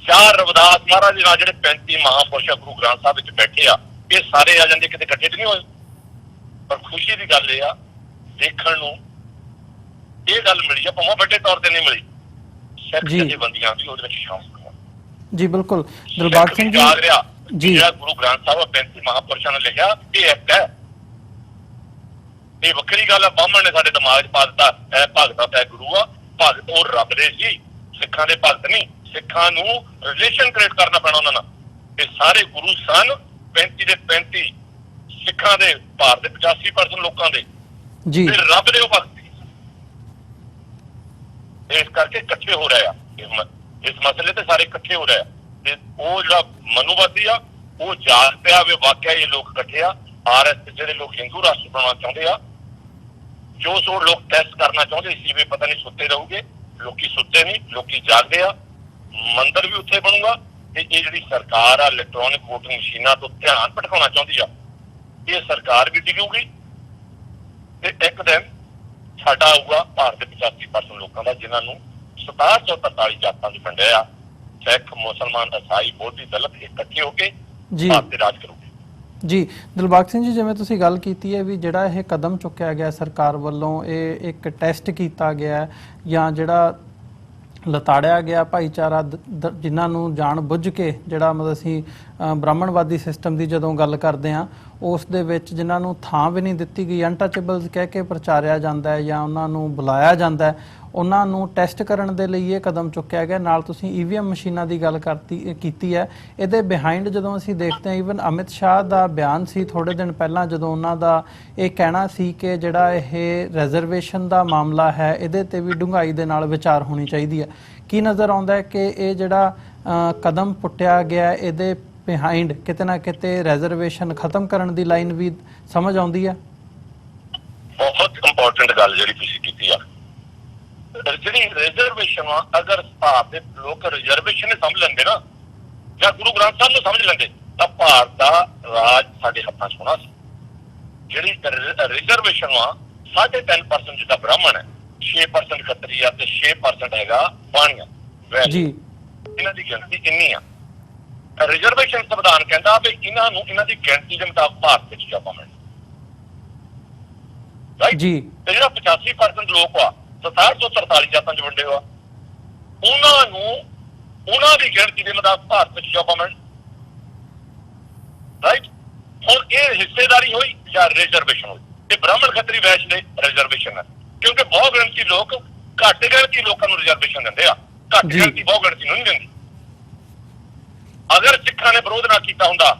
ਜਾਂ ਰਵਿਦਾਸ ਮਹਾਰਾਜ ਦੇ ਨਾਲ ਜਿਹੜੇ 35 ਮਹਾਂਪੁਰਸ਼ ਗੁਰੂ ਗ੍ਰੰਥ ਸਾਹਿਬ ਵਿੱਚ ਬੈਠੇ ਆ ਇਹ ਸਾਰੇ ਆ ਜਾਂਦੇ, ਕਿਤੇ ਇਕੱਠੇ ਨਹੀਂ ਹੋਏ? ਪਰ ਖੁਸ਼ੀ ਦੀ ਗੱਲ ਇਹ ਆ ਦੇਖਣ ਨੂੰ ਇਹ ਗੱਲ ਮਿਲੀ ਆ, ਭਾਵੇਂ ਵੱਡੇ ਤੌਰ ਤੇ ਨਹੀਂ ਮਿਲੀ, ਸਿੱਖ ਜਥੇਬੰਦੀਆਂ ਵੀ ਉਹਦੇ ਵਿੱਚ ਸ਼ਾਮਲ ਜੀ। ਬਿਲਕੁਲ ਦਿਲਬਾਗ ਸਿੰਘ ਜੀ ਜੀ, ਜਿਹੜਾ ਗੁਰੂ ਗ੍ਰੰਥ ਸਾਹਿਬ 35 ਮਹਾਂਪੁਰਸ਼ਾਂ ਨੇ ਲਿਖਿਆ ਇਹ ਇੱਕ ਹੈ। ਇਹ ਵੱਖਰੀ ਗੱਲ ਆ, ਬਾਹਮਣ ਨੇ ਸਾਡੇ ਦਿਮਾਗ 'ਚ ਪਾ ਦਿੱਤਾ ਇਹ ਭਗਤਾਂ ਦਾ ਗੁਰੂ ਆ। ਭਗਤ ਉਹ ਰੱਬ ਦੇ ਸੀ, ਸਿੱਖਾਂ ਦੇ ਭਗਤ ਨਹੀਂ। ਸਿੱਖਾਂ ਨੂੰ ਰਿਲੇਸ਼ਨ ਕ੍ਰੀਏਟ ਕਰਨਾ ਪੈਣਾ ਉਹਨਾਂ ਨਾਲ। ਇਹ ਸਾਰੇ ਗੁਰੂ ਸਨ 35 ਦੇ 35 ਸਿੱਖਾਂ ਦੇ, ਭਾਰਤ ਦੇ 85% ਲੋਕਾਂ ਦੇ ਜੀ, ਤੇ ਰੱਬ ਦੇ ਉਹ ਭਗਤ। ਇਸ ਕਰਕੇ ਇਕੱਠੇ ਹੋ ਰਹੇ ਆ ਇਸ ਮਸਲੇ ਤੇ, ਸਾਰੇ ਇਕੱਠੇ ਹੋ ਰਹੇ ਆ। ਤੇ ਉਹ ਜਿਹੜਾ ਮਨੂਵਾਦੀ ਆ ਉਹ ਜਾਗ ਪਿਆ ਵੀ ਵਾਕਿਆ ਇਹ ਲੋਕ ਇਕੱਠੇ ਆ। RS ਜਿਹੜੇ ਲੋਕ ਹਿੰਦੂ ਰਾਸ਼ਟਰ ਬਣਾਉਣਾ ਚਾਹੁੰਦੇ ਆ, ਜੋ ਸੋ ਲੋਕ ਟੈਸਟ ਕਰਨਾ ਚਾਹੁੰਦੇ ਸੀ ਵੀ ਪਤਾ ਨਹੀਂ ਸੁੱਤੇ ਰਹੂਗੇ, ਲੋਕੀ ਸੁੱਤੇ ਨਹੀਂ, ਲੋਕੀ ਜਾਗਦੇ ਆ। ਮੰਦਿਰ ਵੀ ਉੱਥੇ ਬਣੂਗਾ ਤੇ ਇਹ ਜਿਹੜੀ ਸਰਕਾਰ ਆ ਇਲੈਕਟ੍ਰੋਨਿਕ ਵੋਟਿੰਗ ਮਸ਼ੀਨਾਂ ਤੋਂ ਧਿਆਨ ਭਟਕਾਉਣਾ ਚਾਹੁੰਦੀ ਆ, ਇਹ ਸਰਕਾਰ ਵੀ ਡਿੱਗੂਗੀ। ਤੇ ਇੱਕ ਦਿਨ ਸਾਡਾ ਆਊਗਾ ਭਾਰਤ ਦੇ 85% ਲੋਕਾਂ ਦਾ, ਜਿਨ੍ਹਾਂ ਨੂੰ 6743 ਜਾਤਾਂ ਦੀ ਵੰਡਿਆ, ਸਿੱਖ, ਮੁਸਲਮਾਨ, ਈਸਾਈ, ਬੋਧੀ, ਦਲਿਤ ਇਕੱਠੇ ਹੋ ਕੇ ਭਾਰਤ ਤੇ ਰਾਜ ਕਰੂਗੇ ਜੀ। ਦਿਲਬਾਗ ਸਿੰਘ ਜੀ, ਜਿਵੇਂ ਤੁਸੀਂ ਗੱਲ ਕੀਤੀ ਹੈ ਵੀ ਜਿਹੜਾ ਇਹ ਕਦਮ ਚੁੱਕਿਆ ਗਿਆ ਸਰਕਾਰ ਵੱਲੋਂ, ਇਹ ਇੱਕ ਟੈਸਟ ਕੀਤਾ ਗਿਆ ਜਾਂ ਜਿਹੜਾ ਲਤਾੜਿਆ ਗਿਆ ਭਾਈਚਾਰਾ ਜਿਨ੍ਹਾਂ ਨੂੰ ਜਾਣ ਬੁੱਝ ਕੇ ਜਿਹੜਾ ਮਤਲਬ ਅਸੀਂ ਬ੍ਰਾਹਮਣਵਾਦੀ ਸਿਸਟਮ ਦੀ ਜਦੋਂ ਗੱਲ ਕਰਦੇ ਹਾਂ ਉਸ ਦੇ ਵਿੱਚ ਜਿਨ੍ਹਾਂ ਨੂੰ ਥਾਂ ਵੀ ਨਹੀਂ ਦਿੱਤੀ ਗਈ, ਅਨਟੱਚੇਬਲਸ ਕਹਿ ਕੇ ਪ੍ਰਚਾਰਿਆ ਜਾਂਦਾ ਹੈ ਜਾਂ ਉਹਨਾਂ ਨੂੰ ਬੁਲਾਇਆ ਜਾਂਦਾ ਹੈ, ਉਹਨਾਂ ਨੂੰ ਟੈਸਟ ਕਰਨ ਦੇ ਲਈ ਇਹ ਕਦਮ ਚੁੱਕਿਆ ਗਿਆ। ਨਾਲ ਤੁਸੀਂ EVM ਮਸ਼ੀਨਾਂ ਦੀ ਗੱਲ ਕੀਤੀ ਹੈ। ਇਹਦੇ ਬਿਹਾਈਂਡ ਜਦੋਂ ਅਸੀਂ ਦੇਖਦੇ ਹਾਂ, ਈਵਨ ਅਮਿਤ ਸ਼ਾਹ ਦਾ ਬਿਆਨ ਸੀ ਥੋੜ੍ਹੇ ਦਿਨ ਪਹਿਲਾਂ, ਜਦੋਂ ਉਹਨਾਂ ਦਾ ਇਹ ਕਹਿਣਾ ਸੀ ਕਿ ਜਿਹੜਾ ਇਹ ਰਿਜ਼ਰਵੇਸ਼ਨ ਦਾ ਮਾਮਲਾ ਹੈ ਇਹਦੇ ਤੇ ਵੀ ਡੂੰਘਾਈ ਦੇ ਨਾਲ ਵਿਚਾਰ ਹੋਣੀ ਚਾਹੀਦੀ ਹੈ। ਕੀ ਨਜ਼ਰ ਆਉਂਦਾ ਹੈ ਕਿ ਇਹ ਜਿਹੜਾ ਕਦਮ ਪੁੱਟਿਆ ਗਿਆ ਇਹਦੇ ਬਿਹਾਈਂਡ ਕਿਤੇ ਨਾ ਕਿਤੇ ਰਿਜ਼ਰਵੇਸ਼ਨ ਖਤਮ ਕਰਨ ਦੀ ਲਾਈਨ ਵੀ ਸਮਝ ਆਉਂਦੀ ਹੈ? ਬਹੁਤ ਇੰਪੋਰਟੈਂਟ ਗੱਲ ਜਿਹੜੀ ਤੁਸੀਂ ਕੀਤੀ ਆ। ਜਿਹੜੀ ਰਿਜ਼ਰਵੇਸ਼ਨ ਆ, ਅਗਰ ਭਾਰਤ ਦੇ ਲੋਕ ਰਿਜ਼ਰਵੇਸ਼ਨ ਨੂੰ ਸਮਝ ਲੈਂਦੇ ਨਾ, ਜਾਂ ਗੁਰੂ ਗ੍ਰੰਥ ਸਾਹਿਬ ਨੂੰ ਸਮਝ ਲੈਂਦੇ, ਤਾਂ ਭਾਰਤ ਦਾ ਰਾਜ ਸਾਡੇ ਹੱਥਾਂ 'ਚ ਹੋਣਾ ਸੀ। ਜਿਹੜੀ ਰਿਜ਼ਰਵੇਸ਼ਨ ਆ 3.5% ਜਿੱਦਾਂ ਬ੍ਰਾਹਮਣ ਹੈ, 6% ਖੱਤਰੀ ਆ ਤੇ 6% ਹੈਗਾ ਬਾਣੀਆ ਜੀ। ਇਹਨਾਂ ਦੀ ਗਿਣਤੀ ਕਿੰਨੀ ਆ? ਰਿਜ਼ਰਵੇਸ਼ਨ ਸੰਵਿਧਾਨ ਕਹਿੰਦਾ ਵੀ ਇਹਨਾਂ ਨੂੰ ਇਹਨਾਂ ਦੀ ਗਿਣਤੀ ਦੇ ਮੁਤਾਬਕ ਭਾਰਤ ਵਿੱਚ ਜਗ੍ਹਾ ਮਿਲਣੀ, ਰਾਈਟ ਜੀ। ਤੇ ਜਿਹੜਾ 85% ਲੋਕ ਆ 6743 ਜਾਤਾਂ 'ਚ ਵੰਡੇ ਹੋਆ, ਉਹਨਾਂ ਨੂੰ ਉਹਨਾਂ ਦੀ ਗਿਣਤੀ ਦੇ ਮੁਤਾਬਕ ਭਾਰਤ ਵਿੱਚ ਜਗ੍ਹਾ ਮਿਲਣੀ, ਰਾਈਟ। ਹੁਣ ਇਹ ਹਿੱਸੇਦਾਰੀ ਹੋਈ ਜਾਂ ਰਿਜ਼ਰਵੇਸ਼ਨ ਹੋਈ? ਇਹ ਬ੍ਰਾਹਮਣ ਖੱਤਰੀ ਵੈਸ਼ ਦੇ ਰਿਜ਼ਰਵੇਸ਼ਨ ਹੈ, ਕਿਉਂਕਿ ਬਹੁ ਗਿਣਤੀ ਲੋਕ ਘੱਟ ਗਿਣਤੀ ਲੋਕਾਂ ਨੂੰ ਰਿਜ਼ਰਵੇਸ਼ਨ ਦਿੰਦੇ ਆ, ਘੱਟ ਗਿਣਤੀ ਬਹੁ ਗਿਣਤੀ ਨੂੰ ਨਹੀਂ ਦਿੰਦੀ। ਅਗਰ ਸਿੱਖਾਂ ਨੇ ਵਿਰੋਧ ਨਾ ਕੀਤਾ ਹੁੰਦਾ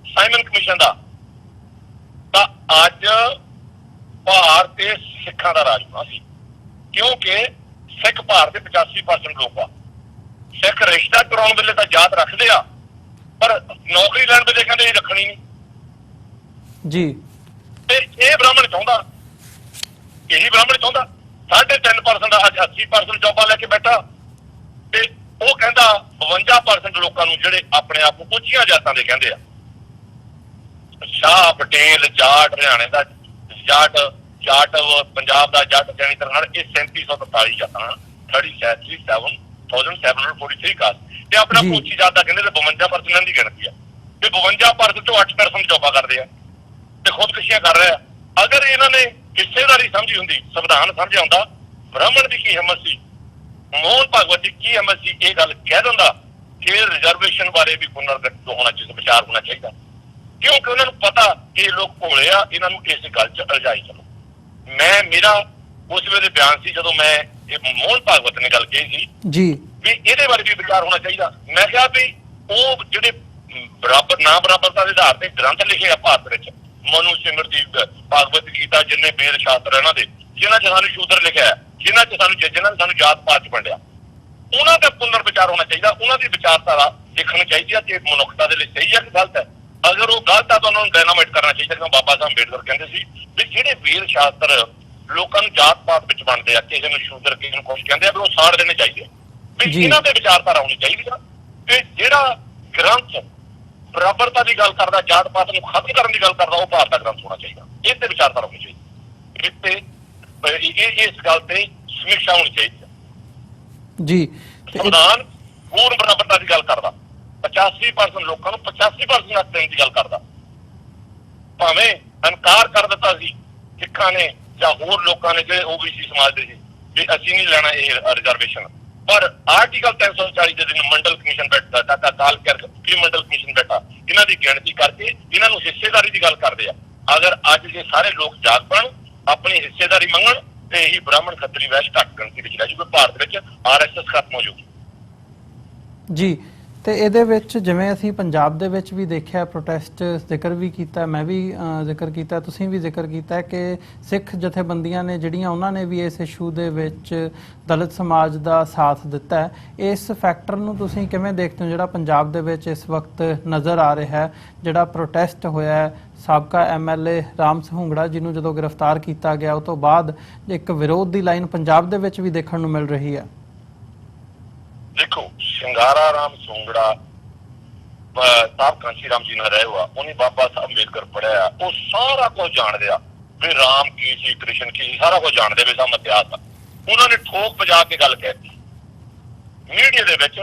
ਸਾਈਮਨ ਕਮਿਸ਼ਨ ਦਾ, ਤਾਂ ਅੱਜ ਭਾਰਤ ਤੇ ਸਿੱਖਾਂ ਦਾ ਰਾਜ ਹੋਣਾ ਸੀ, ਕਿਉਂਕਿ ਸਿੱਖ ਭਾਰਤ ਦੇ 85% ਲੋਕ ਆ। ਸਿੱਖ ਰਿਸ਼ਤਾ ਕਰਾਉਣ ਵੇਲੇ ਤਾਂ ਜਾਤ ਰੱਖਦੇ ਆ, ਪਰ ਨੌਕਰੀ ਲੈਣ ਵੇਲੇ ਕਹਿੰਦੇ ਇਹ ਰੱਖਣੀ ਨਹੀਂ ਜੀ। ਤੇ ਇਹ ਬ੍ਰਾਹਮਣ ਚਾਹੁੰਦਾ, ਇਹੀ ਬ੍ਰਾਹਮਣ ਚਾਹੁੰਦਾ 3.5% ਅੱਜ 80% ਜੌਬਾਂ ਲੈ ਕੇ ਬੈਠਾ, ਤੇ ਉਹ ਕਹਿੰਦਾ 52% ਲੋਕਾਂ ਨੂੰ ਜਿਹੜੇ ਆਪਣੇ ਆਪ ਨੂੰ ਉੱਚੀਆਂ ਜਾਤਾਂ ਦੇ ਕਹਿੰਦੇ ਆ, ਸ਼ਾਹ, ਪਟੇਲ, ਜਾਟ, ਹਰਿਆਣੇ ਦਾ ਜਾਟ, ਪੰਜਾਬ ਦਾ ਜੱਟ, ਜਾਨੀ ਤਰ੍ਹਾਂ ਇਹ 3743 ਜਾਤਾਂ 37,743 ਕਾਸਟ, ਤੇ ਆਪਣਾ ਉੱਚੀ ਜਾਤ ਦਾ ਕਹਿੰਦੇ ਤੇ 52% ਦੀ ਗਿਣਤੀ ਆ, ਤੇ 52% ਤੋਂ 8% ਜੌਬਾਂ ਕਰਦੇ ਆ ਤੇ ਖੁਦਕੁਸ਼ੀਆਂ ਕਰ ਰਹੇ ਆ। ਅਗਰ ਇਹਨਾਂ ਨੇ ਹਿੱਸੇਦਾਰੀ ਸਮਝੀ ਹੁੰਦੀ, ਸੰਵਿਧਾਨ ਸਮਝਿਆ ਹੁੰਦਾ, ਬ੍ਰਾਹਮਣ ਦੀ ਕੀ ਹਿੰਮਤ ਸੀ, ਮੋਹਨ ਭਾਗਵਤ ਦੀ ਕੀ ਹਿੰਮਤ ਸੀ ਇਹ ਗੱਲ ਕਹਿ ਦਿੰਦਾ ਕਿ ਰਿਜ਼ਰਵੇਸ਼ਨ ਬਾਰੇ ਵੀ ਪੁਨਰਗਠਿਤ ਹੋਣਾ ਚਾਹੀਦਾ, ਵਿਚਾਰ ਹੋਣਾ ਚਾਹੀਦਾ, ਕਿਉਂਕਿ ਉਹਨਾਂ ਨੂੰ ਪਤਾ ਕਿ ਇਹ ਲੋਕ ਭੋਲੇ ਆ, ਇਹਨਾਂ ਨੂੰ ਇਸ ਗੱਲ 'ਚ ਅਲਝਾਈ ਚਲੋ। ਮੇਰਾ ਉਸ ਵੇਲੇ ਬਿਆਨ ਸੀ ਜਦੋਂ ਮੈਂ ਇਹ ਮੋਹਨ ਭਾਗਵਤ ਨੇ ਗੱਲ ਕਹੀ ਸੀ ਜੀ ਵੀ ਇਹਦੇ ਬਾਰੇ ਵੀ ਵਿਚਾਰ ਹੋਣਾ ਚਾਹੀਦਾ। ਮੈਂ ਕਿਹਾ ਵੀ ਉਹ ਜਿਹੜੇ ਬਰਾਬਰਤਾ ਦੇ ਆਧਾਰ ਤੇ ਗ੍ਰੰਥ ਲਿਖੇ ਆ ਭਾਰਤ ਵਿੱਚ, ਮਨੂ ਸਿਮਰਤੀ, ਭਾਗਵਤ ਗੀਤਾ, ਜਿੰਨੇ ਵੇਦ ਸ਼ਾਸਤਰ ਇਹਨਾਂ ਦੇ, ਜਿਨ੍ਹਾਂ 'ਚ ਸਾਨੂੰ ਸ਼ੂਦਰ ਲਿਖਿਆ, ਜਿਨ੍ਹਾਂ ਨੇ ਸਾਨੂੰ ਜਾਤ ਪਾਤ 'ਚ ਵੰਡਿਆ, ਉਹਨਾਂ ਦਾ ਪੁਨਰ ਵਿਚਾਰ ਹੋਣਾ ਚਾਹੀਦਾ, ਉਹਨਾਂ ਦੀ ਵਿਚਾਰਧਾਰਾ ਦੇਖਣੀ ਚਾਹੀਦੀ ਹੈ ਕਿ ਮਨੁੱਖਤਾ ਦੇ ਲਈ ਸਹੀ ਹੈ ਕਿ ਗਲਤ ਹੈ। ਅਗਰ ਉਹ ਗਲਤ ਹੈ ਤਾਂ ਉਹਨਾਂ ਨੂੰ ਡਾਇਨਾਮਾਈਟ ਕਰਨਾ ਚਾਹੀਦਾ, ਜਿਵੇਂ ਬਾਬਾ ਸਾਹਿਬ ਅੰਬੇਡਕਰ ਕਹਿੰਦੇ ਸੀ ਵੀ ਜਿਹੜੇ ਵੇਦ ਸ਼ਾਸਤਰ ਲੋਕਾਂ ਨੂੰ ਜਾਤ ਪਾਤ ਵਿੱਚ ਵੰਡਦੇ ਆ, ਕਿਸੇ ਨੂੰ ਸ਼ੂਦਰ, ਕਿਸੇ ਨੂੰ ਕੁਛ ਕਹਿੰਦੇ ਆ, ਵੀ ਉਹ ਸਾੜ ਦੇਣੇ ਚਾਹੀਦੇ ਵੀ ਇਹਨਾਂ ਦੇ ਵਿਚਾਰਧਾਰਾ ਹੋਣੀ ਚਾਹੀਦੀ ਆ। ਤੇ ਜਿਹੜਾ ਗ੍ਰੰਥ ਬਰਾਬਰਤਾ ਦੀ ਗੱਲ ਕਰਦਾ, ਜਾਤ ਪਾਤ ਨੂੰ ਖਤਮ ਕਰਨ ਦੀ ਗੱਲ ਕਰਦਾ, ਉਹ ਭਾਰਤ ਦਾ ਗ੍ਰੰਥ ਹੋਣਾ ਚਾਹੀਦਾ, ਇਹ ਤੇ ਵਿਚਾਰਧਾਰਾ ਹੋਣੀ ਚਾਹੀਦੀ, ਇਹ ਤੇ ਇਸ ਗੱਲ ਤੇ ਸਮੀਖਿਆ ਹੋਣੀ ਚਾਹੀਦੀ ਹੈ ਜੀ। ਸੰਵਿਧਾਨ ਪੂਰਨ ਬਰਾਬਰਤਾ ਦੀ ਗੱਲ ਕਰਦਾ, 85% ਲੋਕਾਂ ਨੂੰ 85% ਹੱਕ ਦੇਣ ਦੀ ਗੱਲ ਕਰਦਾ। ਭਾਵੇਂ ਇਨਕਾਰ ਕਰ ਦਿੱਤਾ ਸੀ ਸਿੱਖਾਂ ਨੇ ਜਾਂ ਹੋਰ ਲੋਕਾਂ ਨੇ ਜਿਹੜੇ OBC ਸਮਾਜ ਦੇ ਸੀ ਵੀ ਅਸੀਂ ਨਹੀਂ ਲੈਣਾ ਇਹ ਰਿਜ਼ਰਵੇਸ਼ਨ, ਪਰ ਆਰਟੀਕਲ 340 ਦੇ ਦਿਨ ਮੰਡਲ ਕਮਿਸ਼ਨ ਬੈਠਾ, ਟਾਟਾ ਕਾਲ ਕਰਕੇ ਮੰਡਲ ਕਮਿਸ਼ਨ ਬੈਠਾ, ਇਹਨਾਂ ਦੀ ਗਿਣਤੀ ਕਰਕੇ ਇਹਨਾਂ ਨੂੰ ਹਿੱਸੇਦਾਰੀ ਦੀ ਗੱਲ ਕਰਦੇ ਆ। ਅਗਰ ਅੱਜ ਜੇ ਸਾਰੇ ਲੋਕ ਜਾਗ ਪੈਣ, ਆਪਣੀ ਹਿੱਸੇਦਾਰੀ ਮੰਗਣ, ਤੇ ਇਹੀ ਬ੍ਰਾਹਮਣ ਖੱਤਰੀ ਵੈਸ਼ ਘੱਟ ਗਿਣਤੀ ਵਿੱਚ ਰਹਿ ਜੂਗੀ, ਭਾਰਤ ਵਿੱਚ RSS ਖਤਮ ਹੋ ਜੂਗੀ ਜੀ। ਤੇ ਇਹਦੇ ਵਿੱਚ ਜਿਵੇਂ ਅਸੀਂ ਪੰਜਾਬ ਦੇ ਵਿੱਚ ਵੀ ਦੇਖਿਆ ਪ੍ਰੋਟੈਸਟ, ਜ਼ਿਕਰ ਵੀ ਕੀਤਾ, ਮੈਂ ਵੀ ਜ਼ਿਕਰ ਕੀਤਾ, ਤੁਸੀਂ ਵੀ ਜ਼ਿਕਰ ਕੀਤਾ ਕਿ ਸਿੱਖ ਜਥੇਬੰਦੀਆਂ ਨੇ ਜਿਹੜੀਆਂ, ਉਹਨਾਂ ਨੇ ਵੀ ਇਸ ਇਸ਼ੂ ਦੇ ਵਿੱਚ ਦਲਿਤ ਸਮਾਜ ਦਾ ਸਾਥ ਦਿੱਤਾ ਹੈ। ਇਸ ਫੈਕਟਰ ਨੂੰ ਤੁਸੀਂ ਕਿਵੇਂ ਦੇਖਦੇ ਹੋ ਜਿਹੜਾ ਪੰਜਾਬ ਦੇ ਵਿੱਚ ਇਸ ਵਕਤ ਨਜ਼ਰ ਆ ਰਿਹਾ ਹੈ, ਜਿਹੜਾ ਪ੍ਰੋਟੈਸਟ ਹੋਇਆ ਹੈ ਸਾਬਕਾ MLA ਰਾਮ ਸਹੂੰਗੜਾ ਜੀ ਨੂੰ ਜਦੋਂ ਗ੍ਰਿਫਤਾਰ ਕੀਤਾ ਗਿਆ, ਉਸ ਤੋਂ ਬਾਅਦ ਇੱਕ ਵਿਰੋਧ ਦੀ ਲਾਈਨ ਪੰਜਾਬ ਦੇ ਵਿੱਚ ਵੀ ਦੇਖਣ ਨੂੰ ਮਿਲ ਰਹੀ ਹੈ? ਦੇਖੋ, ਸ਼ਿੰਗਾਰਾ ਰਾਮ ਸੂੰਗੜਾ ਸਾਹਿਬ ਕਾਂਸ਼ੀ ਰਾਮ ਜੀ ਨਾਲ ਰਹੇ ਹੋਆ, ਉਹਨੇ ਬਾਬਾ ਸਾਹਿਬ ਅੰਬੇਦਕਰ ਪੜ੍ਹਿਆ, ਉਹ ਸਾਰਾ ਕੁਝ ਜਾਣਦੇ ਆ ਵੀ ਰਾਮ ਕੀ ਸੀ, ਕ੍ਰਿਸ਼ਨ ਕੀ ਸੀ, ਸਾਰਾ ਕੁਝ ਜਾਣਦੇ ਵੀ ਸਭ ਇਤਿਹਾਸ ਆ। ਉਹਨਾਂ ਨੇ ਠੋਕ ਵਜਾ ਕੇ ਗੱਲ ਕਹਿਤੀ ਮੀਡੀਆ ਦੇ ਵਿੱਚ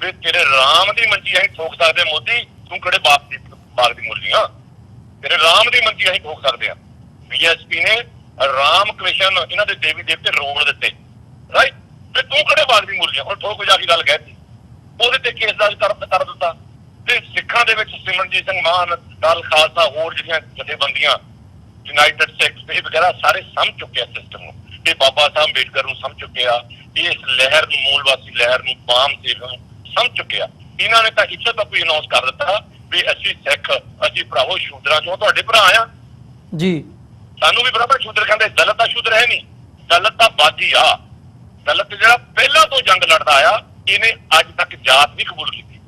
ਵੀ ਤੇਰੇ ਰਾਮ ਦੀ ਮੰਜੀ ਅਸੀਂ ਠੋਕ ਸਕਦੇ, ਮੋਦੀ ਤੂੰ ਕਿਹੜੇ ਬਾਗ ਦੀ ਮੁਰਗੀ ਆ, ਤੇਰੇ ਰਾਮ ਦੀ ਮੰਜੀ ਅਸੀਂ ਠੋਕ ਸਕਦੇ ਆ। BSP ਨੇ ਰਾਮ ਕ੍ਰਿਸ਼ਨ ਇਹਨਾਂ ਦੇ ਦੇਵੀ ਦੇਵਤੇ ਰੋਲ ਦਿੱਤੇ, ਰਾਈਟ, ਤੇ ਤੂੰ ਕਿਹੜੇ ਬਾਗ ਦੀ ਮੁਰਗੀ, ਹੁਣ ਠੋਕ ਵਜਾ ਕੇ ਗੱਲ ਕਹਿਤੀ, ਉਹਦੇ ਤੇ ਕੇਸ ਦਰਜ ਕਰ ਦਿੱਤਾ। ਤੇ ਸਿੱਖਾਂ ਦੇ ਵਿੱਚ ਸਿਮਰਨਜੀਤ ਸਿੰਘ ਮਾਨ, ਦਲ ਖਾਲਸਾ, ਹੋਰ ਜਿਹੜੀਆਂ ਜਥੇਬੰਦੀਆਂ, ਯੂਨਾਈਟਿਡ ਸਿੱਖਸ ਇਹ ਵਗੈਰਾ ਸਾਰੇ ਸਮਝ ਚੁੱਕੇ ਆ ਸਿਸਟਮ ਨੂੰ, ਤੇ ਬਾਬਾ ਸਾਹਿਬ ਅੰਬੇਡਕਰ ਨੂੰ ਸਮਝ ਚੁੱਕੇ ਆ, ਇਸ ਲਹਿਰ ਨੂੰ, ਮੂਲਵਾਸੀ ਲਹਿਰ ਨੂੰ, ਬਾਮ ਸੇਖ ਨੂੰ ਸਮਝ ਚੁੱਕੇ ਆ। ਇਹਨਾਂ ਨੇ ਤਾਂ ਇੱਥੇ ਤੱਕ ਵੀ ਅਨਾਉਂਸ ਕਰ ਦਿੱਤਾ ਵੀ ਅਸੀਂ ਸਿੱਖ, ਅਸੀਂ ਭਰਾਵੋ ਸ਼ੂਦਰਾਂ ਚੋਂ ਤੁਹਾਡੇ ਭਰਾ ਆ ਜੀ, ਸਾਨੂੰ ਵੀ ਬਰਾਬਰ ਸ਼ੂਦਰ ਕਹਿੰਦੇ। ਦਲਿਤ ਤਾਂ ਸ਼ੂਦਰ ਹੈ ਨਹੀਂ, ਦਲਿਤ ਤਾਂ ਬਾਗੀ ਆ। ਦਲਿਤ ਜਿਹੜਾ ਪਹਿਲਾਂ ਤੋਂ ਜੰਗ ਲੜਦਾ ਆ, ਇਹਨੇ ਅੱਜ ਤੱਕ ਜਾਤ ਨਹੀਂ ਕਬੂਲ ਕੀਤੀ।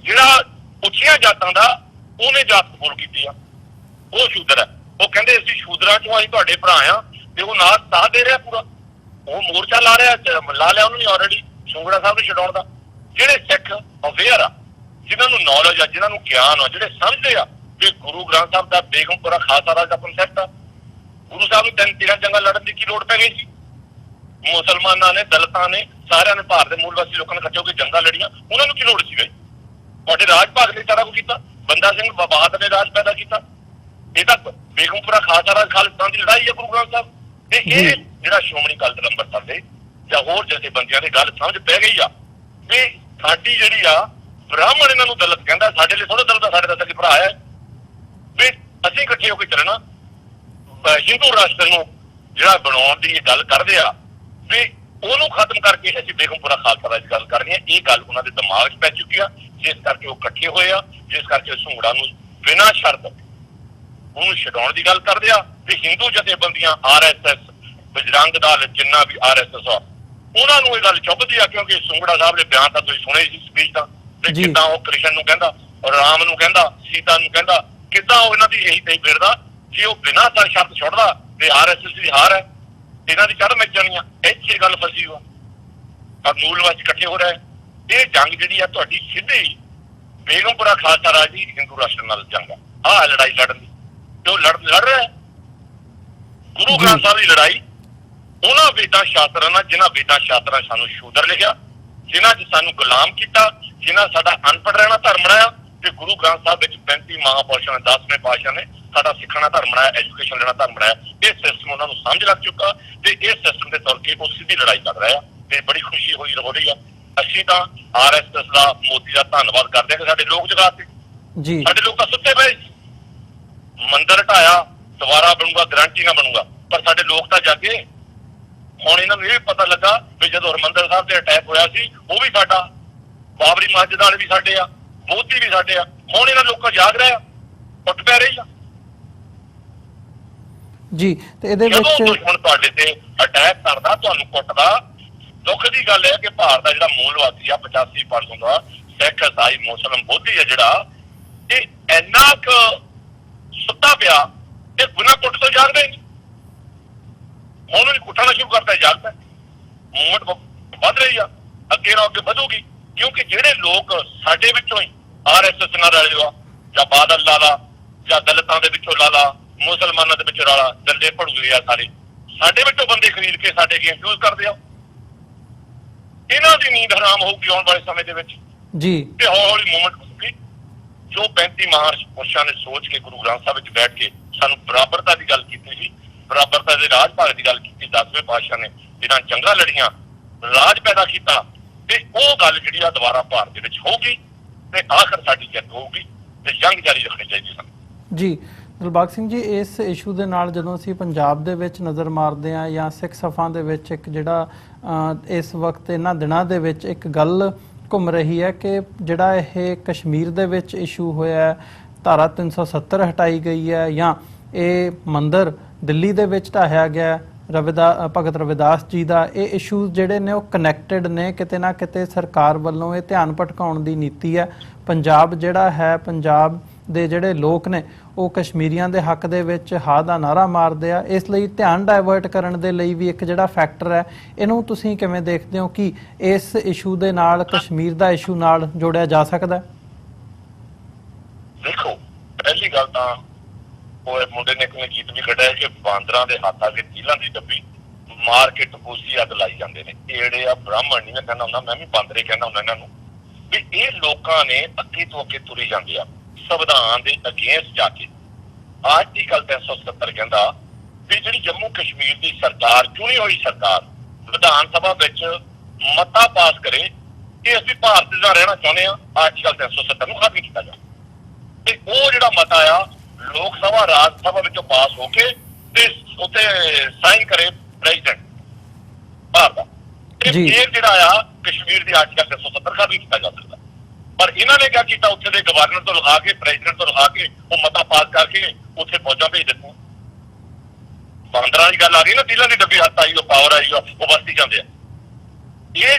ਜਿਹੜਾ ਉੱਚੀਆਂ ਜਾਤਾਂ ਦਾ ਉਹਨੇ ਜਾਤ ਕਬੂਲ ਕੀਤੀ ਆ, ਉਹ ਸ਼ੂਦਰ ਹੈ। ਉਹ ਕਹਿੰਦੇ ਅਸੀਂ ਸ਼ੂਦਰਾਂ ਚੋਂ ਅਸੀਂ ਤੁਹਾਡੇ ਭਰਾ ਆ, ਤੇ ਉਹ ਨਾਲ ਸਾਥ ਦੇ ਰਿਹਾ ਪੂਰਾ। ਉਹ ਮੋਰਚਾ ਲਾ ਲਿਆ ਉਹਨੂੰ ਵੀ ਆਲਰੇਡੀ ਸੁੰਗੜਾ ਸਾਹਿਬ ਨੂੰ ਛਡਾਉਣ ਦਾ। ਜਿਹੜੇ ਸਿੱਖ ਅਵੇਅਰ ਆ, ਜਿਨ੍ਹਾਂ ਨੂੰ ਨੌਲੇਜ ਆ, ਜਿਨ੍ਹਾਂ ਨੂੰ ਗਿਆਨ ਆ, ਜਿਹੜੇ ਸਮਝਦੇ ਆ ਕਿ ਗੁਰੂ ਗ੍ਰੰਥ ਸਾਹਿਬ ਦਾ ਬੇਗਮਪੁਰਾ ਖਾਲਸਾ ਰਾਜ ਦਾ ਕਨਸੈਪਟ ਆ, ਗੁਰੂ ਸਾਹਿਬ ਨੂੰ 3 ਜੰਗਾਂ ਲੜਨ ਦੀ ਕੀ ਲੋੜ ਪੈ ਗਈ ਸੀ? ਮੁਸਲਮਾਨਾਂ ਨੇ, ਦਲਿਤਾਂ ਨੇ, ਸਾਰਿਆਂ ਨੇ ਭਾਰਤ ਦੇ ਮੂਲ ਵਾਸੀ ਲੋਕਾਂ ਨੇ ਇਕੱਠੇ ਹੋ ਕੇ ਜੰਗਾਂ ਲੜੀਆਂ, ਉਹਨਾਂ ਨੂੰ ਕੀ ਲੋੜ ਸੀ ਬਈ? ਤੁਹਾਡੇ ਰਾਜ ਭਾਗ ਨੇ ਸਾਰਾ ਕੁਝ ਕੀਤਾ, ਬੰਦਾ ਸਿੰਘ ਬਹਾਦਰ ਨੇ ਰਾਜ ਪੈਦਾ ਕੀਤਾ। ਇਹ ਤਾਂ ਬੇਗਮਪੁਰਾ ਖਾਲਸਾ ਰਾਜ ਖਾਲਿਸਤਾਨ ਦੀ ਲੜਾਈ ਹੈ ਗੁਰੂ ਗ੍ਰੰਥ ਸਾਹਿਬ। ਤੇ ਇਹ ਜਿਹੜਾ ਸ਼੍ਰੋਮਣੀ ਅਕਾਲੀ ਦਲ ਅੰਮ੍ਰਿਤਸਰ ਦੇ ਜਾਂ ਹੋਰ ਜਥੇਬੰਦੀਆਂ ਦੀ ਗੱਲ ਸਮਝ ਪੈ ਗਈ ਆ ਵੀ ਸਾਡੀ ਜਿਹੜੀ ਆ ਬ੍ਰਾਹਮਣ ਇਹਨਾਂ ਨੂੰ ਦਲਿਤ ਕਹਿੰਦਾ, ਸਾਡੇ ਲਈ ਥੋੜਾ ਦਲਿਤ, ਸਾਡੇ ਦਾ ਭਰਾ ਹੈ ਵੀ ਅਸੀਂ ਇਕੱਠੇ ਹੋ ਕੇ ਚੱਲਣਾ। ਹਿੰਦੂ ਰਾਸ਼ਟਰ ਨੂੰ ਜਿਹੜਾ ਬਣਾਉਣ ਦੀ ਇਹ ਗੱਲ ਕਰਦੇ ਆ ਵੀ ਉਹਨੂੰ ਖਤਮ ਕਰਕੇ ਅਸੀਂ ਬੇਗਮਪੁਰਾ ਖਾਲਸਾ ਰਾਜ ਗੱਲ ਕਰਨੀ ਹੈ। ਇਹ ਗੱਲ ਉਹਨਾਂ ਦੇ ਦਿਮਾਗ 'ਚ ਪੈ ਚੁੱਕੀ ਆ, ਜਿਸ ਕਰਕੇ ਉਹ ਇਕੱਠੇ ਹੋਏ ਆ, ਜਿਸ ਕਰਕੇ ਸੁੰਗੜਾ ਨੂੰ ਬਿਨਾਂ ਸ਼ਰਤ ਉਹਨੂੰ ਛਡਾਉਣ ਦੀ ਗੱਲ ਕਰਦੇ ਆ। ਤੇ ਹਿੰਦੂ ਜਥੇਬੰਦੀਆਂ RSS, ਬਜਰੰਗ ਦਲ, ਜਿੰਨਾ ਵੀ RSS ਆ, ਉਹਨਾਂ ਨੂੰ ਇਹ ਗੱਲ ਚੁੱਭਦੀ ਆ, ਕਿਉਂਕਿ ਸੁੰਗੜਾ ਸਾਹਿਬ ਦੇ ਬਿਆਨ ਤਾਂ ਤੁਸੀਂ ਸੁਣੇ ਸੀ ਸਪੀਚ ਤਾਂ, ਤੇ ਕਿੱਦਾਂ ਉਹ ਕ੍ਰਿਸ਼ਨ ਨੂੰ ਕਹਿੰਦਾ, ਰਾਮ ਨੂੰ ਕਹਿੰਦਾ, ਸੀਤਾ ਨੂੰ ਕਹਿੰਦਾ, ਕਿੱਦਾਂ ਉਹ ਇਹਨਾਂ ਦੀ ਇਹੀ ਤੇ ਫਿਰਦਾ। ਜੇ ਉਹ ਬਿਨਾਂ ਤਾਂ ਸ਼ਰਤ ਛੁੱਟਦਾ ਤੇ RSS ਦੀ ਹਾਰ ਹੈ, ਇਹਨਾਂ ਦੀ ਚੜ੍ਹ ਮਿਲ ਜਾਣੀ ਆ। ਇੱਥੇ ਗੱਲ ਫਸੀ ਹੋਆ ਪਰ ਮੂਲ ਵਾਸੀ ਇਕੱਠੇ ਹੋ ਰਹੇ। ਇਹ ਜੰਗ ਜਿਹੜੀ ਆ ਤੁਹਾਡੀ ਸਿੱਧੀ ਬੇਗਮਪੁਰਾ ਖਾਲਸਾ ਰਾਜ ਦੀ ਹਿੰਦੂ ਰਾਸ਼ਟਰ ਨਾਲ ਜੰਗ ਆ। ਆਹ ਲੜਾਈ ਲੜਨ ਦੀ ਜੋ ਲੜ ਰਿਹਾ ਗੁਰੂ ਗ੍ਰੰਥ ਸਾਹਿਬ ਦੀ ਲੜਾਈ ਉਹਨਾਂ ਵੇਦਾਂ ਸ਼ਾਸਤਰਾਂ ਨਾਲ, ਜਿਨ੍ਹਾਂ ਵੇਦਾਂ ਸ਼ਾਸਤਰਾਂ ਸਾਨੂੰ ਸ਼ੂਦਰ ਲਿਖਿਆ, ਜਿਨ੍ਹਾਂ 'ਚ ਸਾਨੂੰ ਗੁਲਾਮ ਕੀਤਾ, ਜਿਨ੍ਹਾਂ ਸਾਡਾ ਅਨਪੜ੍ਹ ਰਹਿਣਾ ਧਰਮ ਬਣਾਇਆ। ਤੇ ਗੁਰੂ ਗ੍ਰੰਥ ਸਾਹਿਬ ਵਿੱਚ 35 ਮਹਾਂਪੁਰਸ਼ਾਂ ਨੇ, 10ਵੇਂ ਪਾਤਸ਼ਾਹ ਨੇ ਸਾਡਾ ਸਿੱਖਣਾ ਧਰਮ ਬਣਾਇਆ, ਐਜੂਕੇਸ਼ਨ ਲੈਣਾ ਧਰਮ ਬਣਾਇਆ। ਇਹ ਸਿਸਟਮ ਉਹਨਾਂ ਨੂੰ ਸਮਝ ਲੱਗ ਚੁੱਕਾ ਤੇ ਇਹ ਸਿਸਟਮ ਦੇ ਤੌਰ ਤੇ ਉਹ ਸਿੱਧੀ ਲੜਾਈ ਲੜ ਰਿਹਾ ਆ ਤੇ ਬੜੀ ਖੁਸ਼ੀ ਹੋ ਰਹੀ ਆ। ਅਸੀਂ ਤਾਂ RSS ਦਾ, ਮੋਦੀ ਦਾ ਧੰਨਵਾਦ ਕਰਦੇ ਹਾਂ ਕਿ ਸਾਡੇ ਲੋਕ ਜਗਾਤੇ ਜੀ। ਸਾਡੇ ਲੋਕ ਤਾਂ ਸੁੱਤੇ ਪਏ, ਮੰਦਿਰ ਢਾਇਆ, ਦੁਬਾਰਾ ਬਣੂਗਾ, ਗਰੰਟੀ ਨਾ ਬਣੂਗਾ, ਪਰ ਸਾਡੇ ਲੋਕ ਤਾਂ ਜਾਗੇ। ਹੁਣ ਇਹਨਾਂ ਨੂੰ ਇਹ ਪਤਾ ਲੱਗਾ ਵੀ ਜਦੋਂ ਹਰਿਮੰਦਰ ਸਾਹਿਬ ਤੇ ਅਟੈਕ ਹੋਇਆ ਸੀ, ਉਹ ਵੀ ਸਾਡਾ, ਬਾਬਰੀ ਮਸਜਿਦ ਵਾਲੇ ਵੀ ਸਾਡੇ ਆ, ਮੋਦੀ ਵੀ ਸਾਡੇ ਆ। ਹੁਣ ਇਹਨਾਂ ਲੋਕਾਂ ਜਾਗ ਰਿਹਾ, ਉੱਠ ਪੈ ਰਹੀ ਆ ਜੀ। ਤੇ ਇਹਦੇ ਵਿੱਚ ਹੁਣ ਤੁਹਾਡੇ ਤੇ ਅਟੈਕ ਕਰਦਾ, ਤੁਹਾਨੂੰ ਕੁੱਟਦਾ, ਦੁੱਖ ਦੀ ਗੱਲ ਹੈ ਕਿ ਭਾਰਤ ਦਾ ਜਿਹੜਾ ਮੂਲ ਵਾਸੀ ਆ 85% ਦਾ, ਸਿੱਖ, ਈਸਾਈ, ਮੁਸਲਮ, ਬੋਧੀ ਆ ਜਿਹੜਾ, ਇਹ ਇੰਨਾ ਕੁ ਸੁੱਤਾ ਪਿਆ ਇਹ ਬਿਨਾਂ ਕੁੱਟ ਤੋਂ ਜਾਗਦਾ ਹੀ ਨਹੀਂ। ਹੁਣ ਉਹਨੇ ਕੁੱਟਣਾ ਸ਼ੁਰੂ ਕਰਤਾ, ਜਾਗਦਾ। ਮੂਵਮੈਂਟ ਵੱਧ ਰਹੀ ਆ, ਅੱਗੇ ਨਾ ਅੱਗੇ ਵਧੂਗੀ, ਕਿਉਂਕਿ ਜਿਹੜੇ ਲੋਕ ਸਾਡੇ ਵਿੱਚੋਂ ਹੀ RSS ਨਾਲ ਰਲੇ ਆ, ਜਾਂ ਬਾਦਲ ਲਾ ਲਾ, ਜਾਂ ਦਲਿਤਾਂ ਦੇ ਵਿੱਚੋਂ ਲਾ ਲਾ, ਮੁਸਲਮਾਨਾਂ ਦੇ ਵਿੱਚੋਂ ਲਾ ਲਾ, ਦੰਦੇ ਭੜੂਏ ਆ ਸਾਰੇ, ਸਾਡੇ ਵਿੱਚੋਂ ਬੰਦੇ ਖਰੀਦ ਕੇ ਸਾਡੇ ਗੇਮ ਯੂਜ਼ ਕਰਦੇ ਆ। ਇਹਨਾਂ ਦੀ ਨੀਂਦ ਹਰਾਮ ਹੋਊਗੀ ਆਉਣ ਵਾਲੇ ਸਮੇਂ ਦੇ ਵਿੱਚ ਜੀ। ਤੇ ਹੌਲੀ ਹੌਲੀ ਮੂਵਮੈਂਟ ਹੋਊਗੀ। ਜੋ 35 ਮਹਾਂਪੁਰਸ਼ਾਂ ਨੇ ਸੋਚ ਕੇ ਗੁਰੂ ਗ੍ਰੰਥ ਸਾਹਿਬ ਵਿੱਚ ਬੈਠ ਕੇ ਸਾਨੂੰ ਬਰਾਬਰਤਾ ਦੀ ਗੱਲ ਕੀਤੀ ਸੀ, ਬਰਾਬਰਤਾ ਦੇ ਰਾਜ ਭਾਗ ਦੀ ਗੱਲ ਕੀਤੀ, 10ਵੇਂ ਪਾਤਸ਼ਾਹ ਨੇ ਜਿਨ੍ਹਾਂ ਜੰਗਾਂ ਲੜੀਆਂ, ਰਾਜ ਪੈਦਾ ਕੀਤਾ, ਤੇ ਉਹ ਗੱਲ ਜਿਹੜੀ ਆ ਦੁਬਾਰਾ ਭਾਰਤ ਦੇ ਵਿੱਚ ਹੋਊਗੀ ਤੇ ਆਖਰ ਸਾਡੀ ਜਿੱਤ ਹੋਊਗੀ ਤੇ ਜੰਗ ਜਾਰੀ ਰੱਖਣੀ ਚਾਹੀਦੀ ਸਾਨੂੰ ਜੀ। ਦਿਲਬਾਗ ਸਿੰਘ ਜੀ, ਇਸ ਇਸ਼ੂ ਦੇ ਨਾਲ ਜਦੋਂ ਅਸੀਂ ਪੰਜਾਬ ਦੇ ਵਿੱਚ ਨਜ਼ਰ ਮਾਰਦੇ ਹਾਂ ਜਾਂ ਸਿੱਖ ਸਫਾਂ ਦੇ ਵਿੱਚ ਇੱਕ ਜਿਹੜਾ ਇਸ ਵਕਤ ਇਹਨਾਂ ਦਿਨਾਂ ਦੇ ਵਿੱਚ ਇੱਕ ਗੱਲ ਘੁੰਮ ਰਹੀ ਹੈ ਕਿ ਜਿਹੜਾ ਇਹ ਕਸ਼ਮੀਰ ਦੇ ਵਿੱਚ ਇਸ਼ੂ ਹੋਇਆ, ਧਾਰਾ 370 ਹਟਾਈ ਗਈ ਹੈ ਜਾਂ ਇਹ ਮੰਦਿਰ ਦਿੱਲੀ ਦੇ ਵਿੱਚ ਢਾਹਿਆ ਗਿਆ ਭਗਤ ਰਵਿਦਾਸ ਜੀ ਦਾ, ਇਹ ਇਸ਼ੂਜ਼ ਜਿਹੜੇ ਨੇ ਉਹ ਕਨੈਕਟਡ ਨੇ। ਕਿਤੇ ਨਾ ਕਿਤੇ ਸਰਕਾਰ ਵੱਲੋਂ ਇਹ ਧਿਆਨ ਭਟਕਾਉਣ ਦੀ ਨੀਤੀ ਹੈ। ਪੰਜਾਬ ਜਿਹੜਾ ਹੈ, ਪੰਜਾਬ ਦੇ ਜਿਹੜੇ ਲੋਕ ਨੇ ਉਹ ਕਸ਼ਮੀਰੀਆਂ ਦੇ ਹੱਕ ਦੇ ਵਿੱਚ ਹਾਂ ਦਾ ਨਾਰਾ ਮਾਰਦੇ ਆ, ਇਸ ਲਈ ਧਿਆਨ ਡਾਇਵਰਟ ਕਰਨ ਦੇ ਲਈ ਵੀ ਇੱਕ ਜਿਹੜਾ ਫੈਕਟਰ ਹੈ, ਇਹਨੂੰ ਤੁਸੀਂ ਕਿਵੇਂ ਦੇਖਦੇ ਹੋ ਕਿ ਇਸ ਇਸ਼ੂ ਦੇ ਨਾਲ ਕਸ਼ਮੀਰ ਦਾ ਇਸ਼ੂ ਨਾਲ ਜੋੜਿਆ ਜਾ ਸਕਦਾ? ਦੇਖੋ, ਪਹਿਲੀ ਗੱਲ ਤਾਂ ਉਹ ਮੁੰਡੇ ਨੇ ਇੱਕ ਗੀਤ ਵੀ ਕੱਢਿਆ ਕਿ ਬਾਂਦਰਾਂ ਦੇ ਹੱਥ ਆ ਕੇ ਤੀਲਾਂ ਦੀ ਡੱਬੀ ਮਾਰ ਕੇ ਟਪੂਸੀ ਅੱਗ ਲਾਈ ਜਾਂਦੇ ਨੇ। ਇਹ ਜਿਹੜੇ ਆ ਬ੍ਰਾਹਮਣ ਨਹੀਂ, ਮੈਂ ਕਹਿੰਦਾ ਹੁੰਦਾ, ਮੈਂ ਵੀ ਬਾਂਦਰੇ ਕਹਿੰਦਾ ਹੁੰਦਾ ਇਹਨਾਂ ਨੂੰ, ਵੀ ਇਹ ਲੋਕਾਂ ਨੇ ਅੱਗੇ ਤੋਂ ਅੱਗੇ ਤੁਰੀ ਜਾਂਦੇ ਆ ਸੰਵਿਧਾਨ ਦੇ ਅਗੇਂਸਟ ਜਾ ਕੇ। ਆਰਟੀਕਲ 370 ਕਹਿੰਦਾ ਵੀ ਜਿਹੜੀ ਜੰਮੂ ਕਸ਼ਮੀਰ ਦੀ ਸਰਕਾਰ, ਚੁਣੀ ਹੋਈ ਸਰਕਾਰ, ਵਿਧਾਨ ਸਭਾ ਵਿੱਚ ਮਤਾ ਪਾਸ ਕਰੇ ਕਿ ਅਸੀਂ ਭਾਰਤ ਦਾ ਰਹਿਣਾ ਚਾਹੁੰਦੇ ਆ, ਆਰਟੀਕਲ 370 ਨੂੰ ਖਤਮ ਕੀਤਾ ਜਾਵੇ। ਤੇ ਉਹ ਜਿਹੜਾ ਮਤਾ ਆ ਲੋਕ ਸਭਾ, ਰਾਜ ਸਭਾ ਵਿੱਚੋਂ ਪਾਸ ਹੋ ਕੇ ਤੇ ਉੱਤੇ ਸਾਈਨ ਕਰੇ ਪ੍ਰੈਜ਼ੀਡੈਂਟ ਭਾਰਤ ਦਾ, ਤੇ ਇਹ ਜਿਹੜਾ ਆ ਕਸ਼ਮੀਰ ਦੀ ਆਰਟੀਕਲ 370 ਖਤਮ ਕੀਤਾ ਜਾ ਸਕਦਾ। ਪਰ ਇਹਨਾਂ ਨੇ ਕਿਆ ਕੀਤਾ, ਉੱਥੇ ਦੇ ਗਵਰਨਰ ਤੋਂ ਲਿਖਾ ਕੇ, ਪ੍ਰੈਜ਼ੀਡੈਂਟ ਤੋਂ ਲਿਖਾ ਕੇ ਉਹ ਮਤਾ ਪਾਸ ਕਰਕੇ ਉੱਥੇ ਫੌਜਾਂ ਭੇਜ ਦਿੱਤੀਆਂ। ਬਾਂਦਰਾਂ ਦੀ ਗੱਲ ਆ ਗਈ ਨਾ, ਤੀਲਾਂ ਦੀ ਡੱਬੀ ਹੱਥ ਆਈ, ਉਹ ਪਾਵਰ ਆਈ, ਉਹ ਵਰਤੀ ਜਾਂਦੇ ਆ। ਇਹ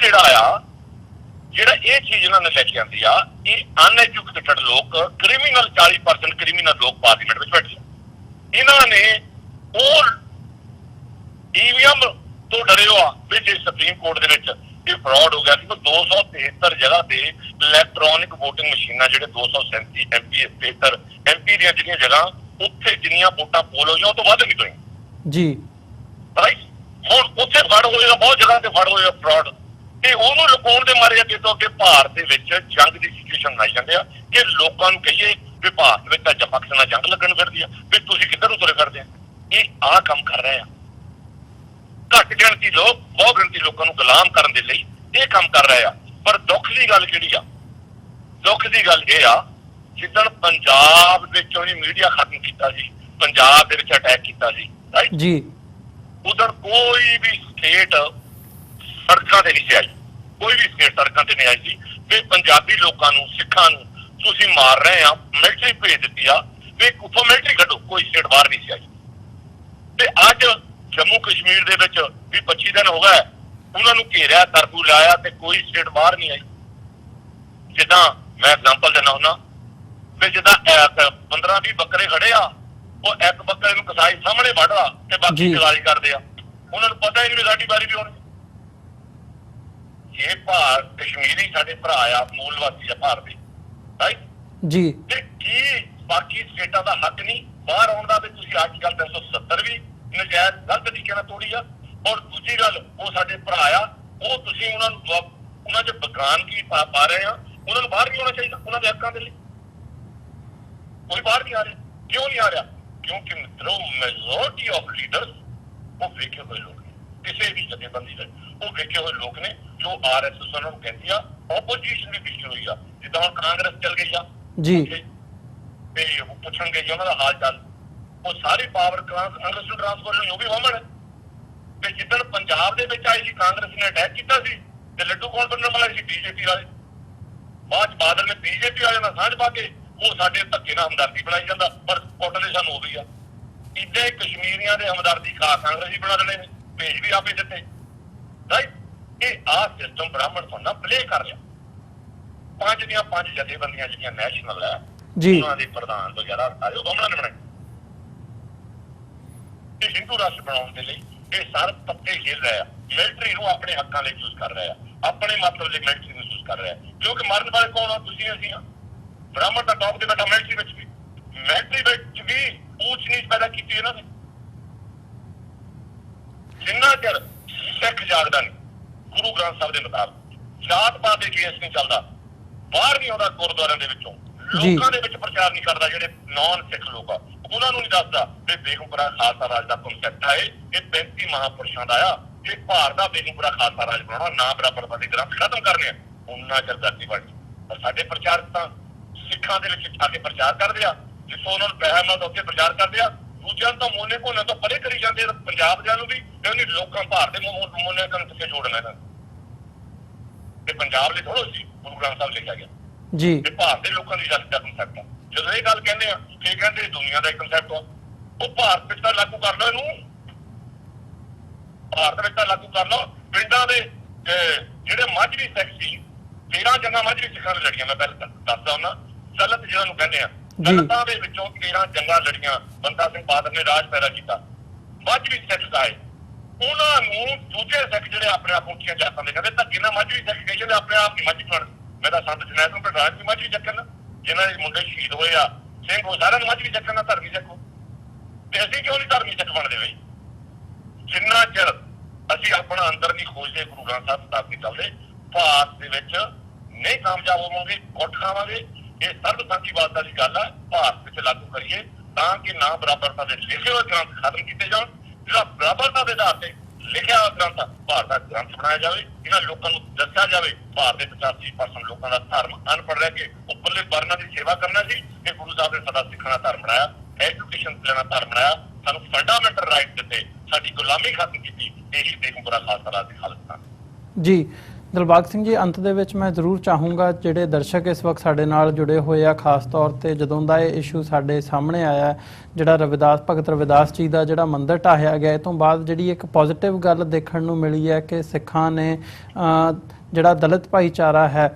ਜਿਹੜਾ ਇਹ ਚੀਜ਼ ਇਹਨਾਂ ਨੇ ਲੈ ਕੇ ਆਂਦੀ ਆ, ਇਹ ਅਨਐਜੂਕੇਟਡ ਲੋਕ, ਕ੍ਰਿਮੀਨਲ 40% ਕ੍ਰਿਮੀਨਲ ਲੋਕ ਪਾਰਲੀਮੈਂਟ ਵਿੱਚ ਬੈਠੇ। ਇਹਨਾਂ ਨੇ ਉਹ EVM ਤੋਂ ਡਰੇ ਹੋ ਆ ਵੀ ਜੇ ਸੁਪਰੀਮ ਕੋਰਟ ਦੇ ਵਿੱਚ ਇਹ ਫਰਾਡ ਹੋ ਗਿਆ ਸੀ ਤਾਂ 273 ਜਗ੍ਹਾ ਤੇ ਇਲੈਕਟ੍ਰੋਨਿਕ VOTING ਮਸ਼ੀਨਾਂ ਜਿਹੜੇ 237 MP 73 MP ਦੀਆਂ ਜਿਹੜੀਆਂ ਜਗ੍ਹਾ ਉੱਥੇ ਜਿੰਨੀਆਂ ਵੋਟਾਂ ਪੋਲ ਹੋਈਆਂ ਉਹ ਤੋਂ ਵੱਧ ਨਹੀਂ ਹੋਈਆਂ ਜੀ ਰਾਈਟ। ਹੁਣ ਉੱਥੇ ਫੜ ਹੋਏਗਾ, ਬਹੁਤ ਜਗ੍ਹਾ ਤੇ ਫੜ ਹੋਏਗਾ ਫਰਾਡ, ਤੇ ਉਹਨੂੰ ਲੁਕਾਉਣ ਦੇ ਮਾਰੇ ਅੱਗੇ ਤੋਂ ਅੱਗੇ ਭਾਰਤ ਦੇ ਵਿੱਚ ਜੰਗ ਦੀ ਸਿਚੁਏਸ਼ਨ ਬਣਾਈ ਜਾਂਦੇ ਆ ਕਿ ਲੋਕਾਂ ਨੂੰ ਕਹੀਏ ਵੀ ਭਾਰਤ ਵਿੱਚ ਤਾਂ ਜਪਕਸ ਨਾਲ ਜੰਗ ਲੱਗਣ ਫਿਰਦੀ ਆ, ਵੀ ਤੁਸੀਂ ਕਿੱਧਰ ਨੂੰ ਤੁਰੇ ਫਿਰਦੇ ਆ। ਇਹ ਆਹ ਕੰਮ ਕਰ ਰਹੇ ਆ, ਘੱਟ ਗਿਣਤੀ ਲੋਕ ਬਹੁਤ ਗਿਣਤੀ ਲੋਕਾਂ ਨੂੰ ਗੁਲਾਮ ਕਰਨ ਦੇ ਲਈ ਇਹ ਕੰਮ ਕਰ ਰਹੇ ਆ। ਪਰ ਦੁੱਖ ਦੀ ਗੱਲ ਕਿਹੜੀ ਆ, ਦੁੱਖ ਦੀ ਗੱਲ ਇਹ ਆ ਜਿੱਦਣ ਪੰਜਾਬ ਵਿੱਚ ਉਹਨੇ ਮੀਡੀਆ ਖਤਮ ਕੀਤਾ ਸੀ, ਪੰਜਾਬ ਦੇ ਵਿੱਚ ਅਟੈਕ ਕੀਤਾ ਸੀ ਰਾਈਟ ਜੀ, ਉਧਰ ਕੋਈ ਵੀ ਸਟੇਟ ਸੜਕਾਂ ਤੇ ਨਹੀਂ ਸੀ ਆਈ, ਕੋਈ ਵੀ ਸਟੇਟ ਸੜਕਾਂ ਤੇ ਨਹੀਂ ਆਈ ਸੀ ਵੀ ਪੰਜਾਬੀ ਲੋਕਾਂ ਨੂੰ ਸਿੱਖਾਂ ਨੂੰ ਤੁਸੀਂ ਮਾਰ ਰਹੇ ਆ, ਮਿਲਟਰੀ ਭੇਜ ਦਿੱਤੀ ਆ ਵੀ ਉੱਥੋਂ ਮਿਲਟਰੀ ਕੱਢੋ, ਕੋਈ ਸਟੇਟ ਬਾਹਰ ਨਹੀਂ ਸੀ ਆਈ। ਤੇ ਅੱਜ ਜੰਮੂ ਕਸ਼ਮੀਰ ਦੇ ਵਿੱਚ ਵੀ 25 ਦਿਨ ਹੋ ਗਏ ਉਹਨਾਂ ਨੂੰ ਘੇਰਿਆ, ਕਰਫਿਊ ਲਾਇਆ ਤੇ ਕੋਈ ਸਟੇਟ ਬਾਹਰ ਨਹੀਂ ਆਈ। ਜਿੱਦਾਂ ਮੈਂ ਐਗਜ਼ਾਮਪਲ ਦਿੰਦਾ ਹੁੰਦਾ ਵੀ ਜਿੱਦਾਂ 15-20 ਬੱਕਰੇ ਖੜੇ ਆ, ਉਹ ਇੱਕ ਬੱਕਰੇ ਨੂੰ ਕਸਾਈ ਸਾਹਮਣੇ ਵੱਢਦਾ ਤੇ ਬਾਕੀ ਜਗਾਲੀ ਕਰਦੇ ਆ, ਉਹਨਾਂ ਨੂੰ ਪਤਾ ਹੀ ਨਹੀਂ ਵੀ ਸਾਡੀ ਵਾਰੀ ਵੀ ਹੋਣੀ। ਇਹ ਭਾਰਤ ਕਸ਼ਮੀਰੀ ਸਾਡੇ ਭਰਾ ਆ, ਮੂਲ ਵਾਸੀ ਆ ਭਾਰਤ ਦੇ ਰਾਈਟ ਜੀ, ਤੇ ਕੀ ਬਾਕੀ ਸਟੇਟਾਂ ਦਾ ਹੱਕ ਨਹੀਂ ਬਾਹਰ ਆਉਣ ਦਾ ਵੀ ਤੁਸੀਂ ਅੱਜ ਕੱਲ 370 ਵੀ ਨਜਾਇਜ਼ ਗਲਤ ਤਰੀਕੇ ਨਾਲ ਤੋੜੀ ਆ। ਔਰ ਦੂਜੀ ਗੱਲ ਉਹ ਸਾਡੇ ਭਰਾ ਆ, ਉਹ ਤੁਸੀਂ ਉਹਨਾਂ ਨੂੰ ਉਹਨਾਂ 'ਚ ਬਗਾਨ ਕੀ ਪਾ ਰਹੇ ਆ, ਉਹਨਾਂ ਨੂੰ ਬਾਹਰ ਨਹੀਂ ਆਉਣਾ ਚਾਹੀਦਾ ਉਹਨਾਂ ਦੇ ਹੱਕਾਂ ਦੇ ਲਈ। ਕੋਈ ਬਾਹਰ ਨਹੀਂ ਆ ਰਿਹਾ, ਕਿਉਂ ਨਹੀਂ ਆ ਰਿਹਾ? ਕਿਉਂਕਿ ਮਿੱਤਰੋ ਮੈਜੋਰਟੀ ਆਫ ਲੀਡਰਸ ਉਹ ਵੇਖੇ ਹੋਏ ਲੋਕ ਨੇ, ਕਿਸੇ ਵੀ ਜਥੇਬੰਦੀ ਦੇ ਉਹ ਵੇਖੇ ਹੋਏ ਲੋਕ ਨੇ ਜੋ RSS ਉਹਨਾਂ ਨੂੰ ਕਹਿੰਦੀ ਆ। ਆਪੋਜੀਸ਼ਨ ਵੀ ਪਿੱਛੇ ਹੋਈ ਆ, ਜਿੱਦਾਂ ਹੁਣ ਕਾਂਗਰਸ ਚੱਲ ਗਈ ਆ ਜੀ, ਤੇ ਉਹ ਪੁੱਛਣਗੇ ਜੀ ਉਹਨਾਂ ਦਾ ਹਾਲ ਚਾਲ, ਉਹ ਸਾਰੀ ਪਾਵਰ ਕਾਂਗਰਸ ਨੂੰ ਟ੍ਰਾਂਸਫਰ ਹੋਣੀ, ਉਹ ਵੀ ਵਾਮਣ ਹੈ। ਤੇ ਜਿੱਦਣ ਪੰਜਾਬ ਦੇ ਵਿੱਚ ਆਈ ਸੀ ਕਾਂਗਰਸ ਨੇ ਅਟੈਕ ਕੀਤਾ ਸੀ ਤੇ ਲੱਡੂ ਕੌਣ ਬਣਨ ਵਾਲਾ ਸੀ? BJP ਵਾਲੇ। ਬਾਅਦ ਬਾਦਲ ਨੇ BJP ਵਾਲਿਆਂ ਨਾਲ ਸਾਂਝ ਪਾ ਕੇ ਉਹ ਸਾਡੇ ਧੱਕੇ ਨਾਲ ਹਮਦਰਦੀ ਬਣਾਈ ਜਾਂਦਾ, ਪਰ ਕੁੱਟਦੇ ਸਾਨੂੰ ਉਹ ਵੀ ਆ। ਇੱਦਾਂ ਕਸ਼ਮੀਰੀਆਂ ਦੇ ਹਮਦਰਦੀ ਖਾ ਕਾਂਗਰਸੀ ਬਣਾ ਦੇਣੇ ਨੇ, ਭੇਜ ਵੀ ਆਪੇ ਦਿੱਤੇ ਰਾਈਟ। ਇਹ ਆਹ ਸਿਸਟਮ ਬ੍ਰਾਹਮਣ ਫੰਡਾ ਪਲੇ ਕਰ ਰਿਹਾ। 5 ਦੀਆਂ 5 ਜਥੇਬੰਦੀਆਂ ਜਿਹੜੀਆਂ ਨੈਸ਼ਨਲ ਹੈ ਜੀ, ਉਹਨਾਂ ਦੇ ਪ੍ਰਧਾਨ ਵਗੈਰਾ ਸਾਰੇ ਉਹ ਬਾਹਮਣਾਂ ਨੇ ਬਣਾਏ। ਤੇ ਹਿੰਦੂ ਰਾਸ਼ਟਰ ਬਣਾਉਣ ਦੇ ਲਈ ਇਹ ਸਾਰੇ ਪੱਤੇ ਖੇਲ ਰਹੇ ਆ, ਮਿਲਟਰੀ ਨੂੰ ਆਪਣੇ ਹੱਕਾਂ ਲਈ ਯੂਜ਼ ਕਰ ਰਹੇ ਆ, ਆਪਣੇ ਮਤਲਬ ਲਈ ਮਿਲਟਰੀ ਨੂੰ ਯੂਜ਼ ਕਰ ਰਹੇ ਆ। ਕਿਉਂਕਿ ਮਰਨ ਵਾਲੇ ਕੌਣ ਆ? ਤੁਸੀਂ ਅਸੀਂ ਆ। ਬ੍ਰਾਹਮਣ ਦਾ ਟੌਪ ਤੇ ਬੈਠਾ ਮਿਲਟਰੀ ਵਿੱਚ ਵੀ, ਮਿਲਟਰੀ ਵਿੱਚ ਵੀ ਊਚ ਨੀਚ ਪੈਦਾ ਕੀਤੀ ਇਹਨਾਂ ਨੇ। ਜਿੰਨਾ ਚਿਰ ਸਿੱਖ ਜਾਗਦਾ ਨਹੀਂ ਗੁਰੂ ਗ੍ਰੰਥ ਸਾਹਿਬ ਦੇ ਮੁਤਾਬਕ, ਜਾਤ ਪਾਤ ਦੇ ਕੇਸ ਨਹੀਂ ਚੱਲਦਾ, ਬਾਹਰ ਨਹੀਂ ਆਉਂਦਾ ਗੁਰਦੁਆਰਿਆਂ ਦੇ ਵਿੱਚੋਂ, ਲੋਕਾਂ ਦੇ ਵਿੱਚ ਪ੍ਰਚਾਰ ਨਹੀਂ ਕਰਦਾ, ਜਿਹੜੇ ਨੌਨ ਸਿੱਖ ਲੋਕ ਆ ਉਹਨਾਂ ਨੂੰ ਨਹੀਂ ਦੱਸਦਾ ਵੀ ਬੇਗਮਪੁਰਾ ਖਾਲਸਾ ਰਾਜ ਦਾ ਕਨਸੈਪਟ ਆ, ਇਹ 35 ਮਹਾਂਪੁਰਸ਼ਾਂ ਦਾ ਆ, ਇਹ ਭਾਰਤ ਦਾ ਬੇਗਮਪੁਰਾ ਖਾਲਸਾ ਰਾਜ ਬਣਾਉਣਾ, ਨਾ ਬਰਾਬਰ ਦੇ ਗ੍ਰੰਥ ਖਤਮ ਕਰਨੇ ਆ, ਉਹਨਾਂ ਚਿਰ ਧਰਤੀ ਬਣਨੀ। ਪਰ ਸਾਡੇ ਪ੍ਰਚਾਰਕ ਤਾਂ ਸਿੱਖਾਂ ਦੇ ਵਿੱਚ ਆ ਕੇ ਪ੍ਰਚਾਰ ਕਰਦੇ ਆ, ਜਿੱਥੋਂ ਉਹਨਾਂ ਨੂੰ ਪੈਸਾ ਮਿਲਦਾ ਉੱਥੇ ਪ੍ਰਚਾਰ ਕਰਦੇ ਆ, ਦੂਜਿਆਂ ਤੋਂ ਮੋਨੇ ਕੋਨੇ ਤੋਂ ਪਰੇ ਕਰੀ ਜਾਂਦੇ ਆ। ਪੰਜਾਬ ਦੇ ਨੂੰ ਵੀ ਉਹਨੇ ਲੋਕਾਂ ਭਾਰਤ ਦੇ ਮੋਨੇ ਕਰਨ ਕਿੱਥੇ ਜੋੜਨਾ ਇਹਨਾਂ ਤੇ ਪੰਜਾਬ ਲਈ ਥੋੜ੍ਹਾ ਸੀ ਗੁਰੂ ਗ੍ਰੰਥ ਸਾਹਿਬ ਲਿਖਿਆ ਗਿਆ ਜੀ, ਤੇ ਭਾਰਤ ਦੇ ਲੋਕਾਂ ਦੀ ਜਾਤੀ ਦਾ ਕਨਸੈਪਟ ਆ। ਜਦੋਂ ਇਹ ਗੱਲ ਕਹਿੰਦੇ ਆ ਕਿ ਕਹਿੰਦੇ ਦੁਨੀਆ ਦਾ ਇੱਕ ਕਨਸੈਪਟ ਆ, ਉਹ ਭਾਰਤ ਵਿੱਚ ਤਾਂ ਲਾਗੂ ਕਰ ਲਓ ਇਹਨੂੰ, ਭਾਰਤ ਵਿੱਚ ਤਾਂ ਲਾਗੂ ਕਰ ਲਓ। ਪਿੰਡਾਂ ਦੇ ਜਿਹੜੇ ਮਾਝੀ ਸਿੱਖ ਸੀ, 13 ਜੰਗਾਂ ਮਾਝੀ ਸਿੱਖਾਂ ਨੇ ਲੜੀਆਂ, ਮੈਂ ਪਹਿਲਾਂ ਦੱਸਦਾ ਹੁੰਦਾ, ਸਲਤ ਜਿਹਨਾਂ ਨੂੰ ਕਹਿੰਦੇ ਆ, ਸਲਤਾਂ ਦੇ ਵਿੱਚੋਂ 13 ਜੰਗਾਂ ਲੜੀਆਂ, ਬੰਦਾ ਸਿੰਘ ਬਹਾਦਰ ਨੇ ਰਾਜ ਪੈਦਾ ਕੀਤਾ, ਮਾਝੀ ਸਿੱਖ ਆਏ। ਉਹਨਾਂ ਨੂੰ ਦੂਜੇ ਸਿੱਖ ਜਿਹੜੇ ਆਪਣੇ ਆਪ ਉੱਚੀਆਂ ਜਾਤਾਂ ਦੇ ਕਹਿੰਦੇ ਧੱਕੇ ਨਾਲ ਮਾਝੀ ਸਿੱਖ ਕਹਿੰਦੇ ਆਪਣੇ ਆਪ ਦੀ ਮਾਝੀ ਬਣ। ਮੈਂ ਤਾਂ ਸੰਤ ਜਨੈਲ ਨੂੰ ਪ੍ਰਧਾਨ ਦੀ ਮਾਝੀ ਚੱਕਣ, ਜਿਨ੍ਹਾਂ ਦੇ ਮੁੰਡੇ ਸ਼ਹੀਦ ਹੋਏ ਆ ਸਿੰਘ, ਉਹ ਸਾਰਿਆਂ ਨੂੰ ਮਾਝੀ ਚੱਕਣ ਨਾਲ ਧਰਮੀ ਸਿੱਖੋ। ਤੇ ਅਸੀਂ ਕਿਉਂ ਨਹੀਂ ਧਰਮੀ ਸਿੱਖ ਬਣਦੇ ਬਈ? ਜਿੰਨਾ ਚਿਰ ਅਸੀਂ ਆਪਣਾ ਅੰਦਰ ਨਹੀਂ ਖੋਜਦੇ, ਗੁਰੂ ਗ੍ਰੰਥ ਸਾਹਿਬ ਸਥਾਪਿਤ ਚੱਲਦੇ, ਭਾਰਤ ਦੇ ਵਿੱਚ ਨਹੀਂ ਕਾਮਯਾਬ ਹੋਵਾਂਗੇ, ਕੁੱਟ ਖਾਵਾਂਗੇ। ਇਹ ਸਰਬਸੰਮਤੀਵਾਦ ਦੀ ਗੱਲ ਆ, ਭਾਰਤ ਵਿੱਚ ਲਾਗੂ ਕਰੀਏ ਤਾਂ ਕਿ ਨਾ ਬਰਾਬਰਤਾ ਦੇ ਲਿਖੇ ਹੋਏ ਗ੍ਰੰਥ ਖਤਮ ਕੀਤੇ ਜਾਣ, ਜਿਹੜਾ ਬਰਾਬਰਤਾ ਦੇ ਆਧਾਰ ਤੇ ਲਿਖਿਆ ਹੋਇਆ ਗ੍ਰੰਥ ਭਾਰਤ ਦਾ ਗ੍ਰੰਥ ਬਣਾਇਆ ਜਾਵੇ। ਇਹਨਾਂ ਲੋਕਾਂ ਨੂੰ ਦੱਸਿਆ ਜਾਵੇ ਭਾਰਤ ਦੇ 85% ਲੋਕਾਂ ਦਾ ਧਰਮ ਅਨਪੜ੍ਹ ਰਹਿ ਕੇ ਉੱਪਰਲੇ ਵਰਨਾਂ ਦੀ ਸੇਵਾ ਕਰਨਾ ਸੀ, ਇਹ ਗੁਰੂ ਸਾਹਿਬ ਨੇ ਸਾਡਾ ਸਿੱਖਾਂ ਦਾ ਧਰਮ ਬਣਾਇਆ, ਐਜੂਕੇਸ਼ਨ ਲੈਣਾ ਧਰਮ ਬਣਾਇਆ, ਸਾਨੂੰ ਫੰਡਾਮੈਂਟਲ ਰਾਈਟ ਦਿੱਤੇ, ਸਾਡੀ ਗੁਲਾਮੀ ਖਤਮ ਕੀਤੀ। ਇਹੀ ਬੇਗਮਪੁਰਾ ਖਾਲਸਾ ਰਾਜ ਦੀ ਹਾਲਤ ਜੀ। ਦਿਲਬਾਗ ਸਿੰਘ ਜੀ, ਅੰਤ ਦੇ ਵਿੱਚ ਮੈਂ ਜ਼ਰੂਰ ਚਾਹੂੰਗਾ ਜਿਹੜੇ ਦਰਸ਼ਕ ਇਸ ਵਕਤ ਸਾਡੇ ਨਾਲ ਜੁੜੇ ਹੋਏ ਆ, ਖਾਸ ਤੌਰ ਤੇ ਜਦੋਂ ਦਾ ਇਹ ਇਸ਼ੂ ਸਾਡੇ ਸਾਹਮਣੇ ਆਇਆ, ਜਿਹੜਾ ਭਗਤ ਰਵਿਦਾਸ ਜੀ ਦਾ ਜਿਹੜਾ ਮੰਦਿਰ ਢਾਹਿਆ ਗਿਆ, ਇਹ ਤੋਂ ਬਾਅਦ ਜਿਹੜੀ ਇੱਕ ਪੋਜ਼ਿਟਿਵ ਗੱਲ ਦੇਖਣ ਨੂੰ ਮਿਲੀ ਹੈ ਕਿ ਸਿੱਖਾਂ ਨੇ ਜਿਹੜਾ ਦਲਿਤ ਭਾਈਚਾਰਾ ਹੈ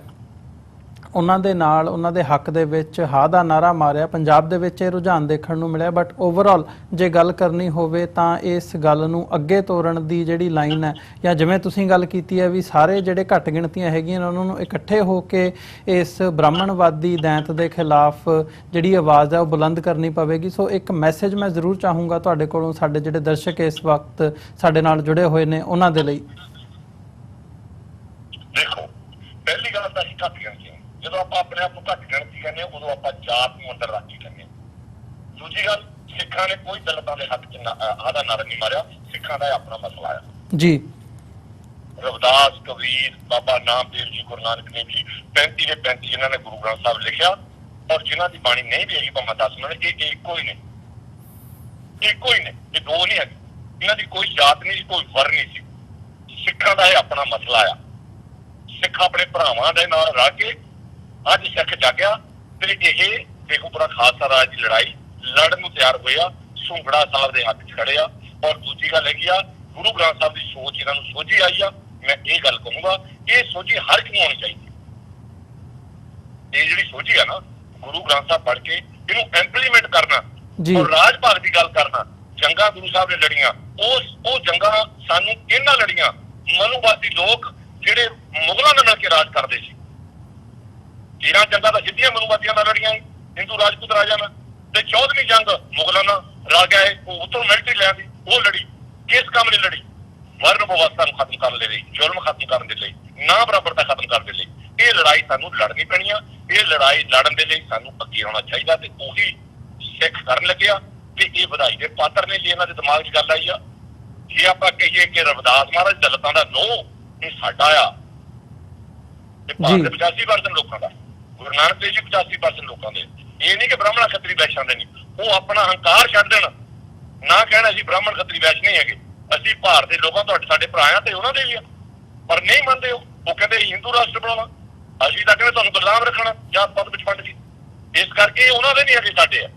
ਉਹਨਾਂ ਦੇ ਨਾਲ ਉਹਨਾਂ ਦੇ ਹੱਕ ਦੇ ਵਿੱਚ ਹਾਂ ਦਾ ਨਾਰਾ ਮਾਰਿਆ। ਪੰਜਾਬ ਦੇ ਵਿੱਚ ਇਹ ਰੁਝਾਨ ਦੇਖਣ ਨੂੰ ਮਿਲਿਆ, ਬਟ ਓਵਰਆਲ ਜੇ ਗੱਲ ਕਰਨੀ ਹੋਵੇ ਤਾਂ ਇਸ ਗੱਲ ਨੂੰ ਅੱਗੇ ਤੋਰਨ ਦੀ ਜਿਹੜੀ ਲਾਈਨ ਹੈ, ਜਾਂ ਜਿਵੇਂ ਤੁਸੀਂ ਗੱਲ ਕੀਤੀ ਹੈ ਵੀ ਸਾਰੇ ਜਿਹੜੇ ਘੱਟ ਗਿਣਤੀਆਂ ਹੈਗੀਆਂ ਉਹਨਾਂ ਨੂੰ ਇਕੱਠੇ ਹੋ ਕੇ ਇਸ ਬ੍ਰਾਹਮਣਵਾਦੀ ਦੈਂਤ ਦੇ ਖਿਲਾਫ ਜਿਹੜੀ ਆਵਾਜ਼ ਹੈ ਉਹ ਬੁਲੰਦ ਕਰਨੀ ਪਵੇਗੀ। ਸੋ ਇੱਕ ਮੈਸੇਜ ਮੈਂ ਜ਼ਰੂਰ ਚਾਹੂੰਗਾ ਤੁਹਾਡੇ ਕੋਲੋਂ, ਸਾਡੇ ਜਿਹੜੇ ਦਰਸ਼ਕ ਇਸ ਵਕਤ ਸਾਡੇ ਨਾਲ ਜੁੜੇ ਹੋਏ ਨੇ ਉਹਨਾਂ ਦੇ ਲਈ। ਦੇਖੋ, ਪਹਿਲੀ ਗੱਲ ਤਾਂ ਅਸੀਂ ਘੱਟ ਗਿਣਤੀ, ਜਦੋਂ ਆਪਾਂ ਆਪਣੇ ਆਪ ਨੂੰ ਘੱਟ ਗਿਣਤੀ ਕਹਿੰਦੇ ਹਾਂ ਉਦੋਂ ਆਪਾਂ ਜਾਤ ਨੂੰ ਅੰਦਰ ਰੱਖ ਕੇ ਕਹਿੰਦੇ ਹਾਂ। ਦੂਜੀ ਗੱਲ, ਸਿੱਖਾਂ ਨੇ ਕੋਈ ਦਲਿਤਾਂ ਦੇ ਹੱਕ 'ਚ ਆਦਾ ਨਾਰਾ ਨਹੀਂ ਮਾਰਿਆ, ਸਿੱਖਾਂ ਦਾ ਆਪਣਾ ਮਸਲਾ ਆ ਜੀ। ਰਵਿਦਾਸ, ਕਬੀਰ, ਬਾਬਾ ਨਾਮਦੇਵ ਜੀ, ਗੁਰੂ ਨਾਨਕ ਦੇਵ ਜੀ, 35 ਦੇ 35 ਜਿਨ੍ਹਾਂ ਨੇ ਗੁਰੂ ਗ੍ਰੰਥ ਸਾਹਿਬ ਲਿਖਿਆ ਔਰ ਜਿਨ੍ਹਾਂ ਦੀ ਬਾਣੀ ਨਹੀਂ ਵੀ ਹੈਗੀ ਭਾਵੇਂ 10 ਮਿੰਟ, ਇਹ ਇੱਕੋ ਹੀ ਨੇ, ਇੱਕੋ ਹੀ ਨੇ, ਇਹ ਦੋ ਨਹੀਂ ਹੈਗੇ। ਇਹਨਾਂ ਦੀ ਕੋਈ ਜਾਤ ਨਹੀਂ ਸੀ, ਕੋਈ ਵਰ ਨਹੀਂ ਸੀ। ਸਿੱਖਾਂ ਦਾ ਇਹ ਆਪਣਾ ਮਸਲਾ ਆ। ਸਿੱਖ ਆਪਣੇ ਭਰਾਵਾਂ ਦੇ ਨਾਲ ਰਲ ਕੇ ਅੱਜ ਸਿੱਖ ਜਾਗਿਆ ਤੇ ਇਹ ਬੇਗਮਪੁਰਾ ਖਾਲਸਾ ਰਾਜ ਦੀ ਲੜਾਈ ਲੜਨ ਨੂੰ ਤਿਆਰ ਹੋਏ ਆ, ਸੁੰਗੜਾ ਸਾਹਿਬ ਦੇ ਹੱਥ 'ਚ ਖੜੇ ਆ। ਔਰ ਦੂਜੀ ਗੱਲ ਹੈਗੀ ਆ, ਗੁਰੂ ਗ੍ਰੰਥ ਸਾਹਿਬ ਦੀ ਸੋਚ ਇਹਨਾਂ ਨੂੰ ਸੋਝੀ ਆਈ ਆ। ਮੈਂ ਇਹ ਗੱਲ ਕਹੂੰਗਾ, ਇਹ ਸੋਝੀ ਹਰ ਇੱਕ ਨੂੰ ਆਉਣੀ ਚਾਹੀਦੀ। ਇਹ ਜਿਹੜੀ ਸੋਝੀ ਆ ਨਾ, ਗੁਰੂ ਗ੍ਰੰਥ ਸਾਹਿਬ ਪੜ੍ਹ ਕੇ ਇਹਨੂੰ ਇੰਪਲੀਮੈਂਟ ਕਰਨਾ ਔਰ ਰਾਜ ਭਾਗ ਦੀ ਗੱਲ ਕਰਨਾ। ਜੰਗਾਂ ਗੁਰੂ ਸਾਹਿਬ ਨੇ ਲੜੀਆਂ, ਉਹ ਜੰਗਾਂ ਸਾਨੂੰ ਇਹਨਾਂ ਲੜੀਆਂ ਮਨੂਵਾਦੀ ਲੋਕ ਜਿਹੜੇ ਮੁਗਲਾਂ ਨਾਲ ਮਿਲ ਕੇ ਰਾਜ ਕਰਦੇ ਸੀ। 13 ਜੰਗਾਂ ਤਾਂ ਸਿੱਧੀਆਂ ਮਨੂਵਾਦੀਆਂ ਨਾਲ ਲੜੀਆਂ ਹਿੰਦੂ ਰਾਜਪੂਤ ਰਾਜਾ ਨਾਲ, ਤੇ 14ਵੀਂ ਜੰਗ ਮੁਗਲਾਂ ਨਾਲ ਰਲ ਗਏ, ਉਹ ਉੱਤੋਂ ਮਿਲਟਰੀ ਲੈਣ ਦੀ ਉਹ ਲੜੀ। ਕਿਸ ਕੰਮ ਲਈ ਲੜੀ? ਵਰਨ ਵਿਵਸਥਾ ਨੂੰ ਖਤਮ ਕਰਨ ਦੇ ਲਈ, ਜ਼ੁਲਮ ਖਤਮ ਕਰਨ ਦੇ ਲਈ, ਨਾ ਬਰਾਬਰਤਾ ਖਤਮ ਕਰਨ ਦੇ ਲਈ। ਇਹ ਲੜਾਈ ਸਾਨੂੰ ਲੜਨੀ ਪੈਣੀ ਆ। ਇਹ ਲੜਾਈ ਲੜਨ ਦੇ ਲਈ ਸਾਨੂੰ ਅੱਗੇ ਆਉਣਾ ਚਾਹੀਦਾ, ਤੇ ਉਹੀ ਸਿੱਖ ਕਰਨ ਲੱਗਿਆ ਤੇ ਇਹ ਵਧਾਈ ਦੇ ਪਾਤਰ ਨੇ। ਜੇ ਇਹਨਾਂ ਦੇ ਦਿਮਾਗ 'ਚ ਗੱਲ ਆਈ ਆ, ਜੇ ਆਪਾਂ ਕਹੀਏ ਕਿ ਰਵਿਦਾਸ ਮਹਾਰਾਜ ਦਲਿਤਾਂ ਦਾ ਨੋ ਇਹ ਸਾਡਾ ਆ, ਤੇ ਭਾਰਤ ਦੇ 85% ਲੋਕਾਂ ਦਾ, ਗੁਰੂ ਨਾਨਕ ਦੇਵ ਜੀ 85% ਲੋਕਾਂ ਦੇ। ਇਹ ਨਹੀਂ ਕਿ ਬ੍ਰਾਹਮਣ ਖੱਤਰੀ ਵੈਸ਼ਾਂ ਦੇ ਨਹੀਂ, ਉਹ ਆਪਣਾ ਹੰਕਾਰ ਛੱਡ ਦੇਣ, ਨਾ ਕਹਿਣ ਅਸੀਂ ਬ੍ਰਾਹਮਣ ਖੱਤਰੀ ਵੈਸ਼ ਨਹੀਂ ਹੈਗੇ, ਅਸੀਂ ਭਾਰਤ ਦੇ ਲੋਕਾਂ ਤੁਹਾਡੇ ਸਾਡੇ ਭਰਾ ਆ ਤੇ ਉਹਨਾਂ ਦੇ ਵੀ ਆ। ਪਰ ਨਹੀਂ ਮੰਨਦੇ ਉਹ ਕਹਿੰਦੇ ਹਿੰਦੂ ਰਾਸ਼ਟਰ ਬਣਾਉਣਾ, ਅਸੀਂ ਤਾਂ ਕਹਿੰਦੇ ਤੁਹਾਨੂੰ ਗੁਲਾਮ ਰੱਖਣਾ ਜਾਤ ਪਾਤ ਵਿੱਚ ਵੰਡ ਕੇ। ਇਸ ਕਰਕੇ ਉਹਨਾਂ ਦੇ ਨਹੀਂ ਹੈਗੇ, ਸਾਡੇ ਆ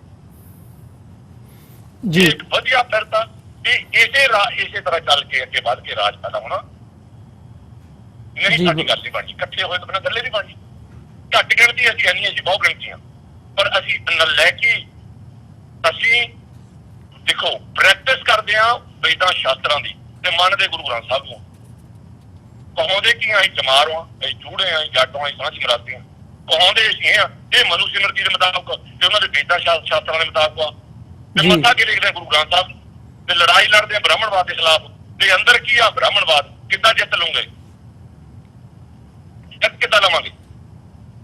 ਜੀ। ਇੱਕ ਵਧੀਆ ਫਿਰਤਾ ਇਸੇ ਤਰ੍ਹਾਂ ਚੱਲ ਕੇ ਅੱਗੇ ਵੱਧ ਕੇ ਰਾਜ ਪੈਦਾ ਹੋਣਾ। ਨਹੀਂ, ਸਾਡੀ ਗੱਲ ਨਹੀਂ ਬਣਨੀ, ਇਕੱਠੇ ਹੋਏ ਤਾਂ ਬਿਨਾਂ ਗੱਲੇ ਨਹੀਂ ਬਣਨੀ। ਘੱਟ ਗਿਣਤੀ ਅਸੀਂ ਨਹੀਂ, ਅਸੀਂ ਬਹੁਤ ਗਿਣਤੀ ਹਾਂ, ਪਰ ਅਸੀਂ ਨਲਾਇਕੀ, ਅਸੀਂ ਦੇਖੋ ਪ੍ਰੈਕਟਿਸ ਕਰਦੇ ਹਾਂ ਵੇਦਾਂ ਸ਼ਾਸਤਰਾਂ ਦੀ ਤੇ ਮੰਨਦੇ ਗੁਰੂ ਗ੍ਰੰਥ ਸਾਹਿਬ ਨੂੰ। ਕਹਾਉਂਦੇ ਕੀ ਅਸੀਂ ਜਮਾਰ ਹਾਂ, ਅਸੀਂ ਜੂੜੇ ਹਾਂ, ਅਸੀਂ ਜੱਟ ਹਾਂ, ਅਸੀਂ ਸਾਂਝੀ ਮਰਾਸੀ ਹਾਂ। ਕਹਾਉਂਦੇ ਅਸੀਂ ਹਾਂ, ਇਹ ਮਨੂ ਸਿਮਰਤੀ ਦੇ ਮੁਤਾਬਕ ਤੇ ਉਹਨਾਂ ਦੇ ਵੇਦਾਂ ਸ਼ਾਸਤਰਾਂ ਦੇ ਮੁਤਾਬਕ ਆ। ਤੇ ਮੱਥਾ ਕੀ ਲਿਖਦੇ ਗੁਰੂ ਗ੍ਰੰਥ ਸਾਹਿਬ ਤੇ ਲੜਾਈ ਲੜਦੇ ਆ ਬ੍ਰਾਹਮਣਵਾਦ ਦੇ ਖਿਲਾਫ। ਤੇ ਅੰਦਰ ਕੀ ਆ ਬ੍ਰਾਹਮਣਵਾਦ? ਕਿੱਦਾਂ ਜਿੱਤ ਲਵਾਂਗੇ? ਜਿੱਤ ਕਿੱਦਾਂ ਲਵਾਂਗੇ?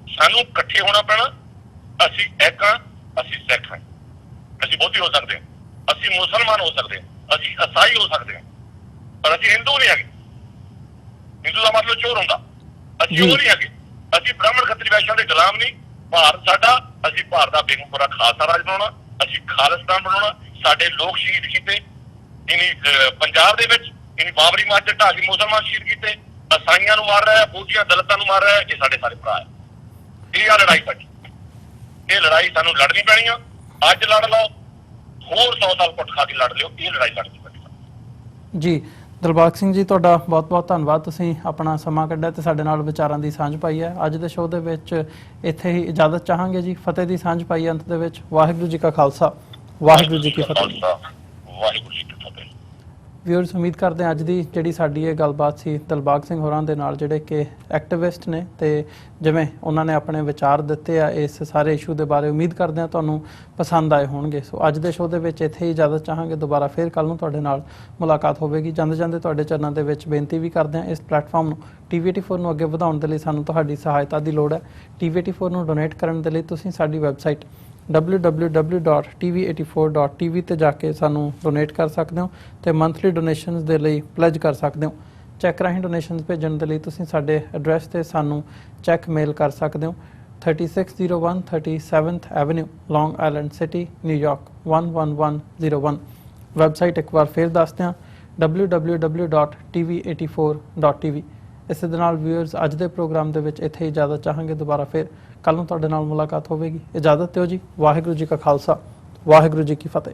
ਸਾਨੂੰ ਇਕੱਠੇ ਹੋਣਾ ਪੈਣਾ। ਅਸੀਂ ਇੱਕ ਹਾਂ, ਅਸੀਂ ਸਿੱਖ ਹਾਂ, ਅਸੀਂ ਬਹੁਤੀ ਹੋ ਸਕਦੇ ਹਾਂ, ਅਸੀਂ ਮੁਸਲਮਾਨ ਹੋ ਸਕਦੇ ਹਾਂ, ਅਸੀਂ ਈਸਾਈ ਹੋ ਸਕਦੇ ਹਾਂ, ਪਰ ਅਸੀਂ ਹਿੰਦੂ ਨਹੀਂ ਹੈਗੇ। ਹਿੰਦੂ ਦਾ ਮਤਲਬ ਚੋਰ ਹੁੰਦਾ, ਅਸੀਂ ਉਹ ਨਹੀਂ ਹੈਗੇ। ਅਸੀਂ ਬ੍ਰਾਹਮਣ ਖੱਤਰੀ ਵੈਸ਼ਾਂ ਦੇ ਗੁਲਾਮ ਨਹੀਂ। ਭਾਰਤ ਸਾਡਾ, ਅਸੀਂ ਭਾਰਤ ਦਾ ਬੇਗਮਪੁਰਾ ਖਾਲਸਾ ਰਾਜ ਬਣਾਉਣਾ, ਅਸੀਂ ਖਾਲਿਸਤਾਨ ਬਣਾਉਣਾ। ਸਾਡੇ ਲੋਕ ਸ਼ਹੀਦ ਕੀਤੇ ਪੰਜਾਬ ਦੇ ਵਿੱਚ, ਬਾਬਰੀ ਮਸਜਿਦ ਢਾਹ ਕੇ ਮੁਸਲਮਾਨ ਸ਼ਹੀਦ ਕੀਤੇ, ਈਸਾਈਆਂ ਨੂੰ ਮਾਰ ਰਿਹਾ, ਫੌਜੀਆਂ ਦਲਿਤਾਂ ਨੂੰ ਮਾਰ ਰਿਹਾ। ਇਹ ਸਾਡੇ ਸਾਰੇ ਭਰਾ ਹੈ। ਇਹ ਆ ਲੜਾਈ ਸਾਡੀ। ਇਹ ਲੜਾਈ ਸਾਨੂੰ ਲੜਨੀ ਪੈਣੀ ਆ। ਅੱਜ ਲੜ ਲਓ, ਹੋਰ 100 ਸਾਲ ਕੁੱਟ ਖਾ ਕੇ ਲੜ ਲਿਓ, ਇਹ ਲੜਾਈ ਲੜਨੀ ਪੈਣੀ ਜੀ। ਦਿਲਬਾਗ ਸਿੰਘ ਜੀ, ਤੁਹਾਡਾ ਬਹੁਤ ਬਹੁਤ ਧੰਨਵਾਦ। ਤੁਸੀਂ ਆਪਣਾ ਸਮਾਂ ਕੱਢਿਆ ਤੇ ਸਾਡੇ ਨਾਲ ਵਿਚਾਰਾਂ ਦੀ ਸਾਂਝ ਪਾਈ ਹੈ। ਅੱਜ ਦੇ ਸ਼ੋਅ ਦੇ ਵਿੱਚ ਇੱਥੇ ਹੀ ਇਜਾਜ਼ਤ ਚਾਹਾਂਗੇ ਜੀ। ਫਤਿਹ ਦੀ ਸਾਂਝ ਪਾਈ ਅੰਤ ਦੇ ਵਿੱਚ। ਵਾਹਿਗੁਰੂ ਜੀ ਕਾ ਖਾਲਸਾ, ਵਾਹਿਗੁਰੂ ਜੀ ਕੀ ਫਤਿਹ। ਵਾਹਿਗੁਰੂ ਜੀ ਕੀ ਫਤਿਹ। ਵਿਊਅਰਸ, ਉਮੀਦ ਕਰਦੇ ਹਾਂ ਅੱਜ ਦੀ ਜਿਹੜੀ ਸਾਡੀ ਇਹ ਗੱਲਬਾਤ ਸੀ ਦਿਲਬਾਗ ਸਿੰਘ ਹੋਰਾਂ ਦੇ ਨਾਲ, ਜਿਹੜੇ ਕਿ ਐਕਟਿਵਿਸਟ ਨੇ, ਤੇ ਜਿਵੇਂ ਉਹਨਾਂ ਨੇ ਆਪਣੇ ਵਿਚਾਰ ਦਿੱਤੇ ਆ ਇਸ ਸਾਰੇ ਇਸ਼ੂ ਦੇ ਬਾਰੇ, ਉਮੀਦ ਕਰਦੇ ਹਾਂ ਤੁਹਾਨੂੰ ਪਸੰਦ ਆਏ ਹੋਣਗੇ। ਸੋ ਅੱਜ ਦੇ ਸ਼ੋਅ ਦੇ ਵਿੱਚ ਇੱਥੇ ਹੀ ਇਜਾਜ਼ਤ ਚਾਹਾਂਗੇ। ਦੁਬਾਰਾ ਫਿਰ ਕੱਲ੍ਹ ਨੂੰ ਤੁਹਾਡੇ ਨਾਲ ਮੁਲਾਕਾਤ ਹੋਵੇਗੀ। ਜਾਂਦੇ ਜਾਂਦੇ ਤੁਹਾਡੇ ਚਰਨਾਂ ਦੇ ਵਿੱਚ ਬੇਨਤੀ ਵੀ ਕਰਦੇ ਹਾਂ, ਇਸ ਪਲੇਟਫਾਰਮ ਨੂੰ TV84 ਨੂੰ ਅੱਗੇ ਵਧਾਉਣ ਦੇ ਲਈ ਸਾਨੂੰ ਤੁਹਾਡੀ ਸਹਾਇਤਾ ਦੀ ਲੋੜ ਹੈ। TV84 ਨੂੰ ਡੋਨੇਟ ਕਰਨ ਦੇ ਲਈ ਤੁਸੀਂ ਸਾਡੀ ਵੈਬਸਾਈਟ www.tv84.tv ਤੇ ਜਾ ਕੇ ਸਾਨੂੰ ਡੋਨੇਟ ਕਰ ਸਕਦੇ ਹੋ ਤੇ ਮੰਥਲੀ ਡੋਨੇਸ਼ਨਸ ਦੇ ਲਈ ਪਲੇਜ ਕਰ ਸਕਦੇ ਹੋ। ਚੈੱਕ ਰਾਹੀਂ ਡੋਨੇਸ਼ਨਸ ਭੇਜਣ ਦੇ ਲਈ ਤੁਸੀਂ ਸਾਡੇ ਐਡਰੈਸ ਤੇ ਸਾਨੂੰ ਚੈੱਕ ਮੇਲ ਕਰ ਸਕਦੇ ਹੋ। 3601 37th ਐਵਨਿਊ, ਲੌਂਗ ਆਈਲੈਂਡ ਸਿਟੀ, ਨਿਊਯਾਰਕ 11101। ਵੈਬਸਾਈਟ ਇੱਕ ਵਾਰ ਫਿਰ ਦੱਸਦੇ ਹਾਂ, www.tv84.tv। ਇਸੇ ਦੇ ਨਾਲ ਵਿਊਅਰਸ, ਅੱਜ ਦੇ ਪ੍ਰੋਗਰਾਮ ਦੇ ਵਿੱਚ ਇੱਥੇ ਇਜਾਜ਼ਤ ਚਾਹਾਂਗੇ। ਦੁਬਾਰਾ ਫਿਰ ਕੱਲ੍ਹ ਨੂੰ ਤੁਹਾਡੇ ਨਾਲ ਮੁਲਾਕਾਤ ਹੋਵੇਗੀ। ਇਜਾਜ਼ਤ ਦਿਓ ਜੀ। ਵਾਹਿਗੁਰੂ ਜੀ ਕਾ ਖਾਲਸਾ, ਵਾਹਿਗੁਰੂ ਜੀ ਕੀ ਫਤਿਹ।